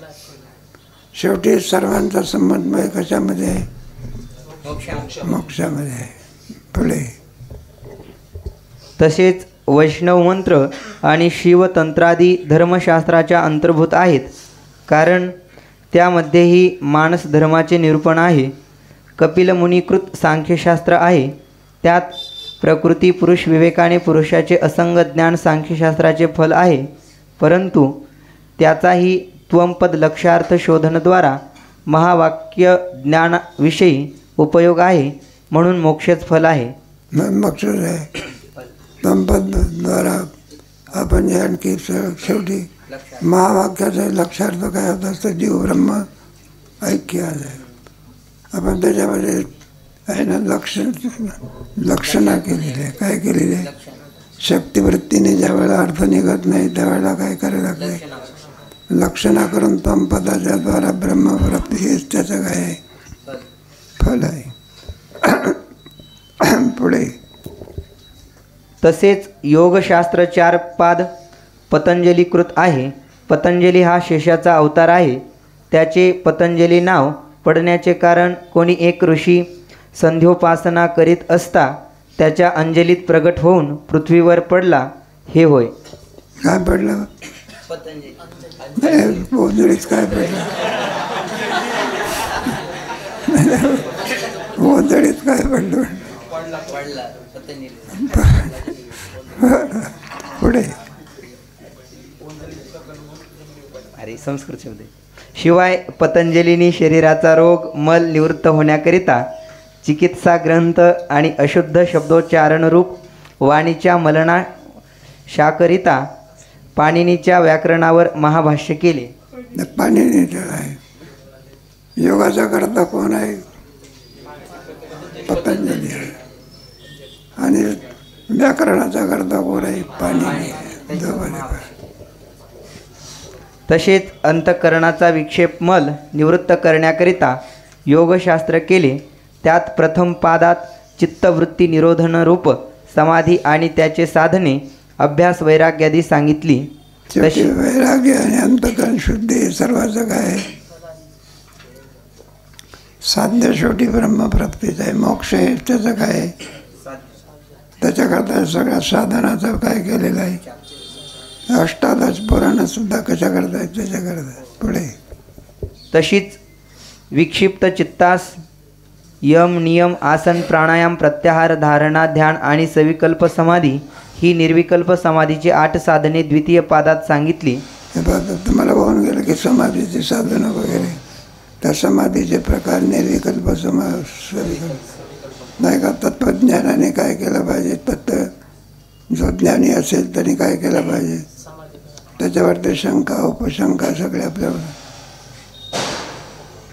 शेवटी सर्वांचा संबंध कशामध्ये आहे? मोक्षामध्ये आहे. पुढे तसेच वैष्णव मंत्र आणि शिवतंत्रादी धर्मशास्त्राच्या अंतर्भूत आहेत, कारण त्यामध्येही मानस धर्माचे निरूपण आहे. कपिल मुनीकृत सांख्यशास्त्र आहे, त्यात प्रकृती पुरुष विवेकाने पुरुषाचे असंग ज्ञान सांख्यशास्त्राचे फल आहे, परंतु त्याचाही त्वंपद लक्षार्थ शोधनद्वारा महावाक्य ज्ञानाविषयी उपयोग आहे, म्हणून मोक्षच फल आहे. मकसूद आहे त्वंपदद्वारा आपण जे आणखी शेवटी महावाक्याचा लक्षार्थ काय होत असतं, जीव ब्रह्म ऐक्य आहे. आपण त्याच्यामध्ये आहे ना लक्षणा केलेली आहे. काय केलेली आहे? शक्तिवृत्तीने ज्या वेळेला अर्थ निघत नाही त्यावेळेला काय करायला लागते, लक्षणा करून त्वंपदाच्या द्वारा ब्रह्मप्राप्ती हेच त्याचं काय आहे, फल आहे. पुढे तसेच योगशास्त्र 4 पाद पतंजलीकृत आहे. पतंजली हा शेषाचा अवतार आहे. त्याचे पतंजली नाव पडण्याचे कारण कोणी एक ऋषी संध्योपासना करीत असता त्याच्या अंजलीत प्रगट होऊन पृथ्वीवर पडला, हे होय. काय पडलं? ओंजळीत काय पडलं? ओंजळीत काय पडलं? पुढे अरे संस्कृत शब्द. शिवाय पतंजलीनी शरीराचा रोग मल निवृत्त होण्याकरिता चिकित्सा ग्रंथ आणि अशुद्ध शब्दोच्चारणरूप वाणीच्या मलनाशाकरिता पाणिनीच्या व्याकरणावर महाभाष्य केले. पाणिनीचं आहे. योगाचा करता कोण आहे? पतंजली आहे. आणि व्याकरणाचा करता कोण आहे? पाणिनी आहे. तसेच अंतःकरणाचा विक्षेप मल निवृत्त करण्याकरिता योगशास्त्र केले. त्यात प्रथम पादात चित्तवृत्ती निरोधन रूप समाधी आणि त्याचे साधने अभ्यास वैराग्यादी सांगितली. वैराग्य आणि अंतःकरण शुद्धी सर्वांचं काय आहे? साध्य शेवटी ब्रह्मप्राप्तीच आहे. मोक्ष आहे त्याचं काय आहे? त्याच्याकरता सगळ्या साधनाचं काय केलेलं आहे? अष्टादश पुराणं सुद्धा कशा करतायत? त्याच्याकरता. पुढे तशीच विक्षिप्त चित्तास यम नियम आसन प्राणायाम प्रत्याहार धारणा ध्यान आणि सविकल्प समाधी ही निर्विकल्प समाधीची 8 साधने द्वितीय पादात सांगितली. तुम्हाला होऊन गेलं की समाधीची साधनं वगैरे, त्या समाधीचे प्रकार निर्विकल्प नाही का. तत्त्वज्ञानाने काय केलं पाहिजे? जो ज्ञानी असेल त्यांनी काय केलं पाहिजे? त्याच्यावरती शंका उपशंका सगळे आपल्यावर.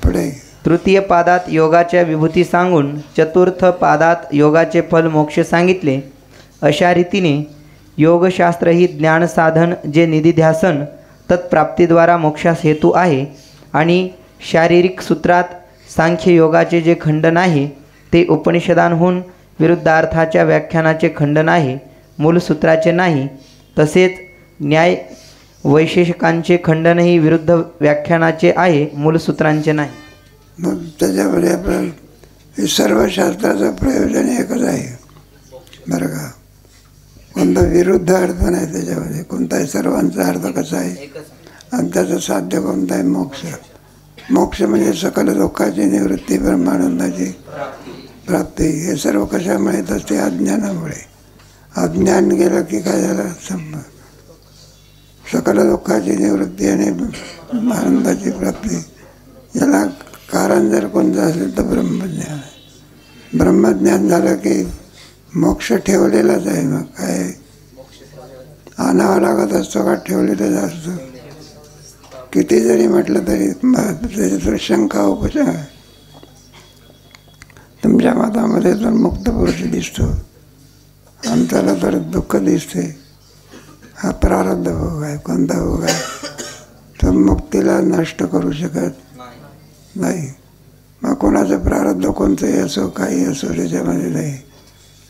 पुढे तृतीय पादात योगाच्या विभूती सांगून चतुर्थ पादात योगाचे फल मोक्ष सांगितले. अशा रीतीने योगशास्त्र ही ज्ञानसाधन जे निधिध्यासन तत्प्राप्तीद्वारा मोक्षास हेतू आहे आणि शारीरिक सूत्रात सांख्य योगाचे जे खंडन आहे ते उपनिषदांहून विरुद्धार्थाच्या व्याख्यानाचे खंडन आहे, मूलसूत्राचे नाही. तसेच न्याय वैशेषिकांचे खंडनही विरुद्ध व्याख्यानाचे आहे, मूलसूत्रांचे नाही. मग त्याच्यामध्ये आपलं हे सर्व शास्त्राचं प्रयोजन एकच आहे बरं का. कोणता विरुद्ध अर्थ नाही त्याच्यामध्ये. कोणताही सर्वांचा अर्थ कसा आहे आणि त्याचं साध्य कोणता आहे? मोक्ष. मोक्ष म्हणजे सकल दुःखाची निवृत्ती, ब्रह्मानंदाची प्राप्ती. हे सर्व कशामुळे येत असते? अज्ञानामुळे. अज्ञान गेलं की काय झालं? सकल दुःखाची निवृत्ती आणि आनंदाची प्राप्ती. याला कारण जर कोणतं असेल तर ब्रह्मज्ञान. ब्रह्मज्ञान झालं की मोक्ष ठेवलेलाच आहे. मग काय आणावा लागत असतो का? ठेवलेलाच असतो. किती जरी म्हटलं तरी त्याच्यात शंका उपशंका. तुमच्या मतामध्ये तर मुक्त पुरुष दिसतो, आमच्याला तर दुःख दिसते. हा प्रारब्ध भोग आहे. कोणता भोग आहे? तो मुक्तीला नष्ट करू शकत नाही. मग कोणाचं प्रारब्ध कोणतंही असो, काही असो, त्याच्यामध्ये नाही.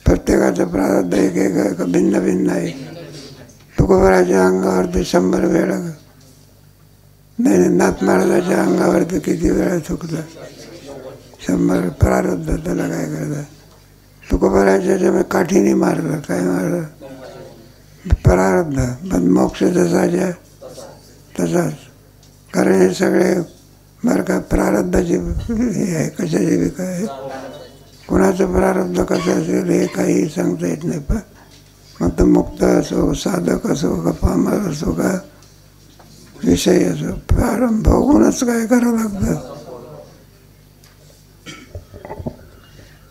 प्रत्येकाचं प्रारब्ध एक एक भिन्न भिन्न आहे. तुकोबराच्या अंगावरती 100 वेळा नाही, नाथ महाराजाच्या अंगावरती किती वेळा चुकलं? 100 प्रारब्ध. त्याला काय करतात? तुकोबराच्या काठीने मारलं. काय मारलं? प्रारब्ध, पण मोक्ष जसाच्या तसाच. कारण हे सगळे बरं का प्रारब्धाची हे आहे, कशाची बी काय. कोणाचं प्रारब्ध कसं असेल हे काही सांगता येत नाही. पण मग तो मुक्त असो, साधक असो, का पामर असो, का विषय असो, प्रारंभ भोगूनच काय करावं लागतं.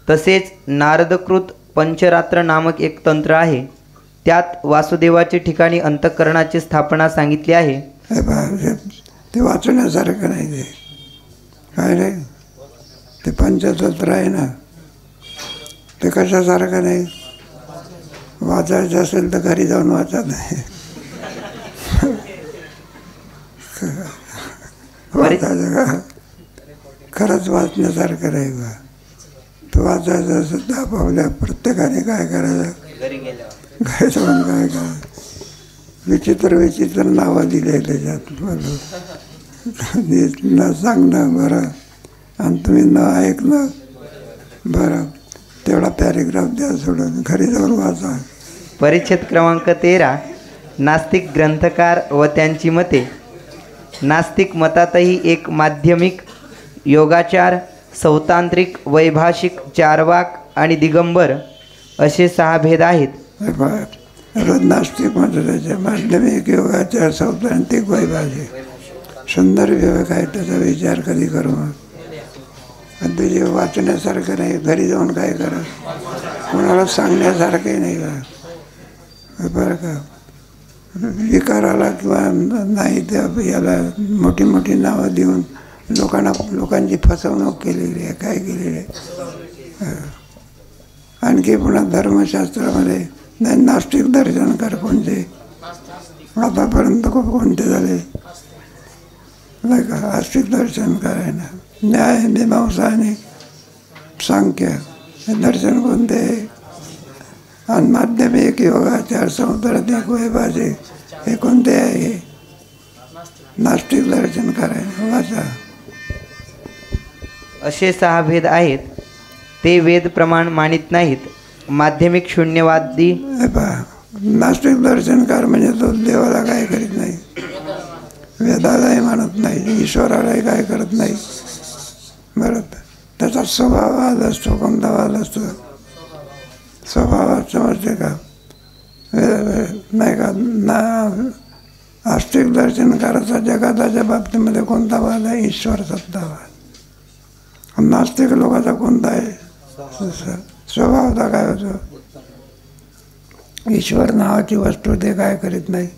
तसेच नारदकृत पंचरात्र नामक एक तंत्र आहे. त्यात वासुदेवाचे ठिकाणी अंतःकरणाची स्थापना सांगितली आहे. हे पहा, ते वाचण्यासारखं नाही. ते काय नाही, ते पंचतंत्र आहे ना, ते कशासारखं नाही. वाचायचं असेल तर घरी जाऊन वाचा. नाही वाचायचं का, खरंच वाचण्यासारखं नाही का. तो वाचायचं असेल तर आपापल्या प्रत्येकाने काय करायचं, घरी जाऊन काय करायचं. विचित्र विचित्र नावं दिले त्याच्यात. न सांगणं बरं आणि तुम्ही न ऐकणं बरं, तेवढा पॅरेग्राफ द्या सोडून, घरी जाऊन वाचा. परिच्छेद क्रमांक 13. नास्तिक ग्रंथकार व त्यांची मते. नास्तिक मतातही एक माध्यमिक, योगाचार, सौतांत्रिक, वैभाषिक, चार्वाक आणि दिगंबर असे 6 भेद आहेत. नास्तिक म्हणजे त्याच्या माध्यमिक, योगाचार, सौतांत्रिक, वैभाषिक. सुंदर विवेक आहे, त्याचा विचार कधी करू. आणि तुझे वाचण्यासारखं नाही, घरी जाऊन काय करा, कोणाला सांगण्यासारखंही नाही का. बरं का, विकाराला किंवा नाही त्या याला मोठी मोठी नावं देऊन लोकांची फसवणूक केलेली आहे, काय केलेली आहे. आणखी पुन्हा धर्मशास्त्रामध्ये नाही, नास्तिक दर्शनकार कोणते आतापर्यंत कोणते झाले नाही का. आस्तिक दर्शनकार आहे ना, न्याय, मीमांसा आणि सांख्य हे दर्शन कोणते आहे. आणि माध्यमिक, योगाचार, सौतांत्रिक, वैभाषिक हे कोणते आहे. नास्तिक दर्शनकार आहे. वाचा. असे 6 भेद आहेत. ते वेद प्रमाण मानित नाहीत. माध्यमिक शून्यवादी. पहा, नास्तिक दर्शनकार म्हणजे तो देवाला काय करीत नाही, वेदालाही मानत नाही, ईश्वरालाही काय करत नाही. बरं, त्याचा स्वभाव वाद असतो. कोणता वाद असतो, स्वभावात समजते का नाही का. आस्तिक दर्शनकाराचा जगाताच्या बाबतीमध्ये कोणता वाद आहे, ईश्वर सत्तावाद. नास्तिक लोकांचा कोणता आहे, स्वभावता काय होतो, ईश्वर नावाची वस्तू ते काय करीत नाही,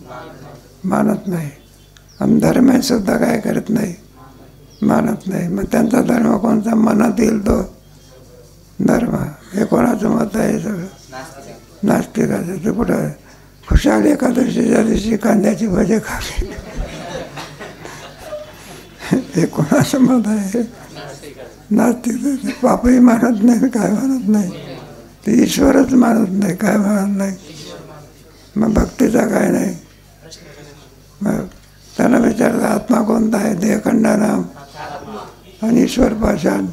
मानत नाही. आणि धर्म सुद्धा काय करत नाही, मानत नाही. मग त्यांचा धर्म कोणता, मनात येईल तो धर्म. हे कोणाचं मत आहे, सगळं नास्तिकाचं. ते कुठं आहे, खुशाल एकादशीच्या दिवशी कांद्याची भजे खाली, हे कोणाचं मत आहे, नास्तिक. पापही मानत नाही, काय मानत नाही, ते ईश्वरच मानत नाही, काय मानत नाही. मग भक्तीचा काय नाही. मग त्यांना विचारलं आत्मा कोणता आहे, देहखंडानाम आणि ईश्वर पाषाण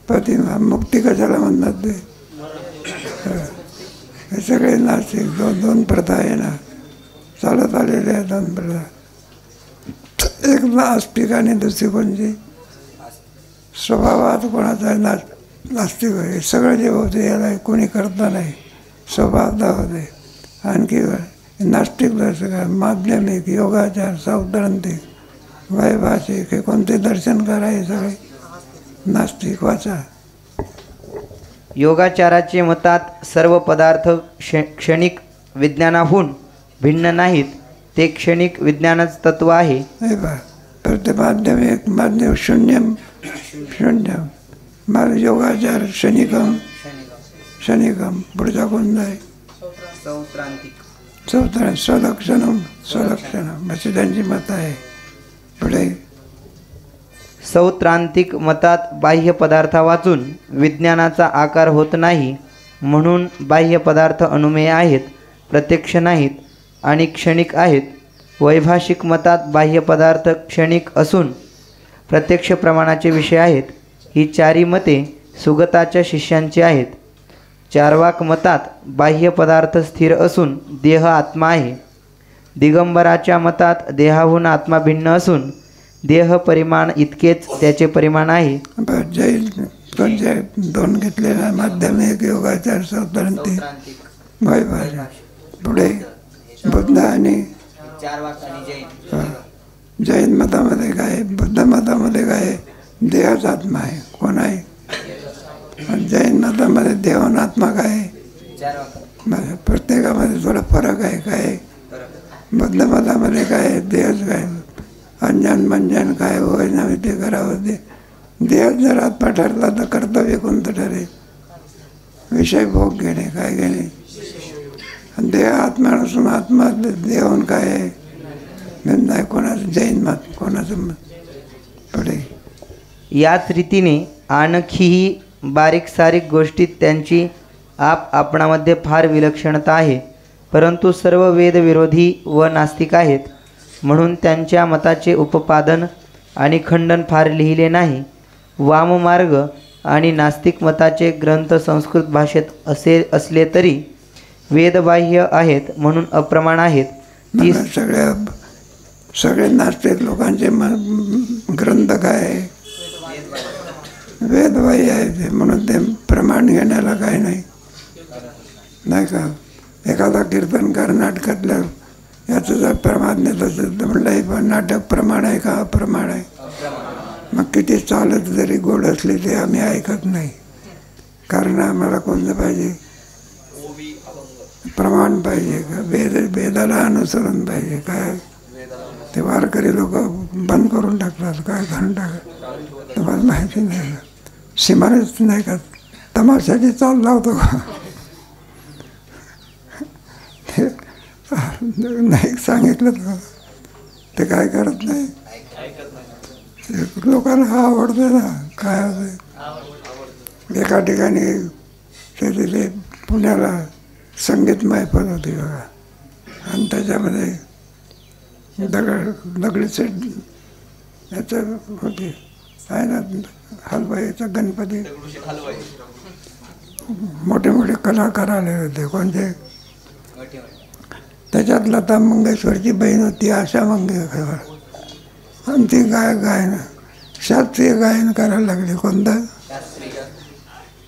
प्रतिमा. मुक्ती कशाला म्हणतात ते, हे सगळे नास्तिक. दोन प्रथा आहे ना, चालत आलेले आहे 2 प्रथा. एक नास्तिक आणि दुसरी कोणची, स्वभावात कोणाचा आहे नास्तिक आहे. सगळं जे होते याला कोणी करता नाही, स्वभावता होते. आणखी नास्तिक दर्शनकार, माध्यमिक, योगाचार, सौतांत्रिक, वैभाषिक हे कोणते दर्शनकार आहे, सगळे नास्तिक. वाचा. योगाचाराचे मतात सर्व पदार्थ क्षणिक विज्ञानाहून भिन्न नाहीत. ते क्षणिक विज्ञानच तत्व आहे. हे पहा, तर ते माध्यमिक शून्यम, योगाचार क्षणिकम, क्षणिकम. पुढचा कोणता आहे, स्वलक्षणम, स्वलक्षणम अशी त्यांची मत आहे. पुढे सौत्रांतिक मतात बाह्य पदार्था वाचून विज्ञानाचा आकार होत नाही, म्हणून बाह्य पदार्थ अनुमेय आहेत, प्रत्यक्ष नाहीत आणि क्षणिक आहेत. वैभाषिक मतात बाह्य पदार्थ क्षणिक असून प्रत्यक्ष प्रमाणाचे विषय आहेत. ही 4 मते सुगताच्या शिष्यांची आहेत. चार्वाक मतात बाह्य पदार्थ स्थिर असून देह आत्मा आहे. दिगंबराच्या मतात देहाहून आत्मा भिन्न असून देह परिमाण इतकेच त्याचे परिमाण आहे. दोन घेतलेला माध्यमिक योगाचार सौत्रांतिक पुढे बुद्ध आणि जैन मतामध्ये काय, बुद्ध मतामध्ये काय, देहच आत्मा आहे. कोण आहे? जैन मतामध्ये देहून आत्मा काय, प्रत्येकामध्ये थोडा फरक आहे. काय बुद्ध मतामध्ये काय, देहच काय, अंजन मंजन काय होय नव्हे ते करावं. ते देह जर आत्मा ठरला तर कर्तव्य कोणतं ठरेल? विषय भोग घेणे, काय घेणे. देह आत्मा नसून आत्मा देहून काय आहे नाही. कोणाचं जैन मत, कोणाचं मत. पुढे याच रीतीने आणखीही बारीक सारीक गोष्टीत त्यांची आपणामध्ये फार विलक्षणता आहे. परंतु सर्व वेद विरोधी व नास्तिक आहेत म्हणून त्यांच्या मताचे उपपादन आणि खंडन फार लिहिले नाही. वाममार्ग आणि नास्तिक मताचे ग्रंथ संस्कृत भाषेत असले तरी वेदबाह्य आहेत म्हणून अप्रमाण आहेत. सगळे नास्तिक लोकांचे ग्रंथ काय आहे? वेदबाह्य आहे म्हणून ते प्रमाण घेण्याला काय नाही. नाही का? एखादा कीर्तनकार नाटकातलं याचं जर प्रमाण देत असेल तर म्हटलं हे पण नाटक प्रमाण आहे का अप्रमाण आहे? मग किती चालत जरी गोड असले ते आम्ही ऐकत नाही. कारण आम्हाला कोणतं पाहिजे? प्रमाण पाहिजे का? वेदाला अनुसरण पाहिजे. काय ते वारकरी लोक बंद करून टाकतात. काय करून टाकत तुम्हाला माहिती नाही का? सीमारेच नाही का? तमाशाची चाल लावतो का? नाही सांगितलं तर ते काय करत नाही. लोकांना हा आवडतं ना. काय होतं एका ठिकाणी ते तिथे पुण्याला संगीत महफल होती बघा. आणि त्याच्यामध्ये दगडी सेट याचं होते आहे ना हलवाईचा गणपती. मोठे मोठे कलाकार आले होते. कोणते? त्याच्यात लता मंगेशकरची बहीण होती आशा मंगेशकर. आणि ती गायन शास्त्रीय गायन करायला लागली. कोणतं?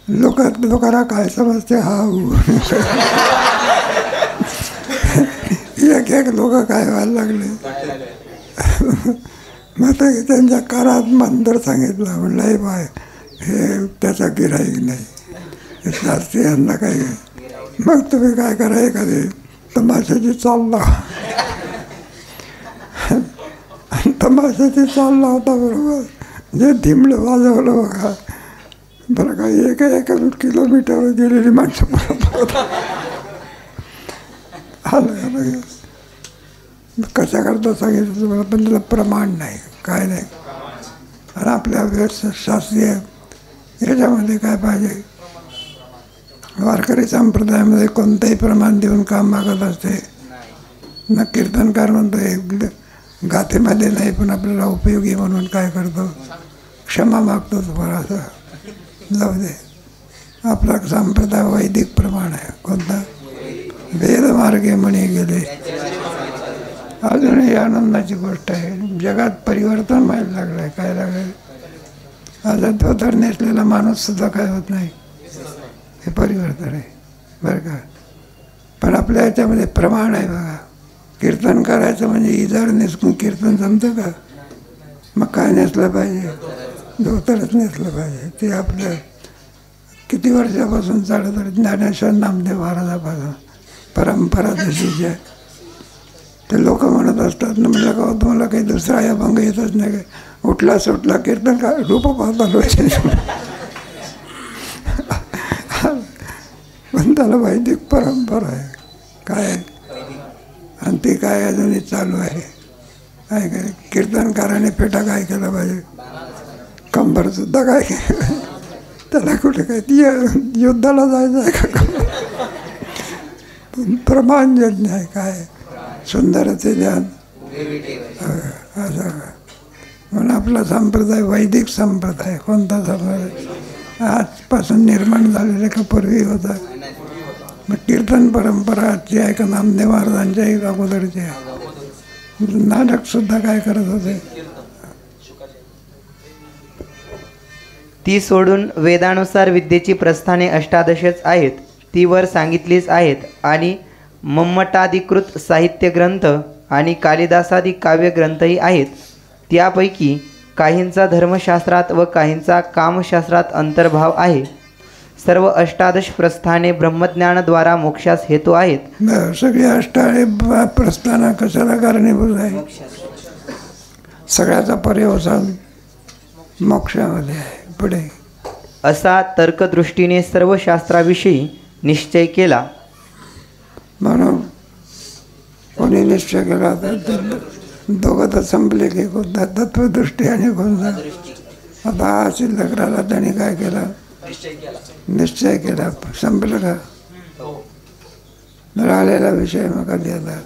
लोकांना काय समजते हा एक लोक काय व्हायला लागले. मग ते त्यांच्या कानात मंत्र सांगितलं. म्हणलं हे बाय हे त्याचा गिऱ्हाईक नाही, शास्त्रीयांना काही. मग तुम्ही काय करा एखादी तमाशाची चाल लावा. तमाशाची चाल लावता बरोबर जे धिमलं वाजवलं बघा बरं का. एक किलोमीटरवर गेलेली माणसं परत आलं. कशा करता सांगितलं तुम्हाला, पण त्याला प्रमाण नाही काय नाही. आणि आपल्या शास्त्रीय याच्यामध्ये काय पाहिजे? वारकरी संप्रदायामध्ये कोणतंही प्रमाण देऊन काम मागत असते ना. कीर्तनकार म्हणतो गाथेमध्ये नाही पण आपल्याला उपयोगी म्हणून काय करतो? क्षमा मागतो तुम्हाला. असं जाऊ दे. आपला संप्रदाय वैदिक प्रमाण आहे. कोणता? वेदमार्गे म्हणे गेले. अजूनही आनंदाची गोष्ट आहे. जगात परिवर्तन व्हायला लागलं आहे. काय लागलं? आता धोतर नेसलेला माणूस सुद्धा काय होत नाही. हे परिवर्तन आहे बरं का. पण आपल्या याच्यामध्ये प्रमाण आहे बघा. कीर्तन करायचं म्हणजे इजार नेसून कीर्तन जमतं का? मग काय नेसलं पाहिजे? धोतरच नेसलं पाहिजे. ते आपलं किती वर्षापासून चालत आलं. ज्ञानेश्वर नामदेव महाराजापासून परंपरा जशीची आहे. ते लोक म्हणत असतात ना. म्हणलं का तुम्हाला काही दुसरा या भंग येतच नाही काय? उठला सुटला कीर्तन का रूप पाहता पण त्याला वैदिक परंपरा आहे. काय आणि ते काय अजूनही चालू आहे. काय काय कीर्तनकाराने पेटा काय केलं पाहिजे? कंबरसुद्धा काय केलं? त्याला कुठे काय युद्धाला जायचं आहे का? प्रमाण यज्ञ आहे. काय सुंदरचे ज्ञान असं. म्हणून आपला संप्रदाय वैदिक संप्रदाय. कोणता संप्रदाय? आजपासून निर्माण झालेले का पूर्वी होता? मग कीर्तन परंपरा आजची आहे का नामदेव महाराजांच्या एक अगोदरची आहे? नाटक सुद्धा काय करत होते? ती सोडून वेदानुसार विद्येची प्रस्थाने अष्टादशच आहेत, ती वर सांगितलीच आहेत आणि मम्मटाधिकृत साहित्य ग्रंथ आणि कालिदासादी काव्यग्रंथही आहेत. त्यापैकी काहींचा धर्मशास्त्रात व काहींचा कामशास्त्रात अंतर्भाव आहे. सर्व अष्टादश प्रस्थाने ब्रह्मज्ञानाद्वारा मोक्षास हेतू आहेत. सगळी अष्टादश प्रस्थाना कशाला कारणीभूत आहे? सगळ्याचा पर्यवसान मोक्षामध्ये आहे. पुढे असा तर्कदृष्टीने सर्व शास्त्राविषयी निश्चय केला. म्हणून कोणी निश्चय केला तर दोघं तर संपले की कोणता तत्वदृष्टी आणि कोणता. आता हा शिल्लक राहिला, त्याने काय केला? निश्चय केला. संपलं का? राहिलेला विषय मग कधी आता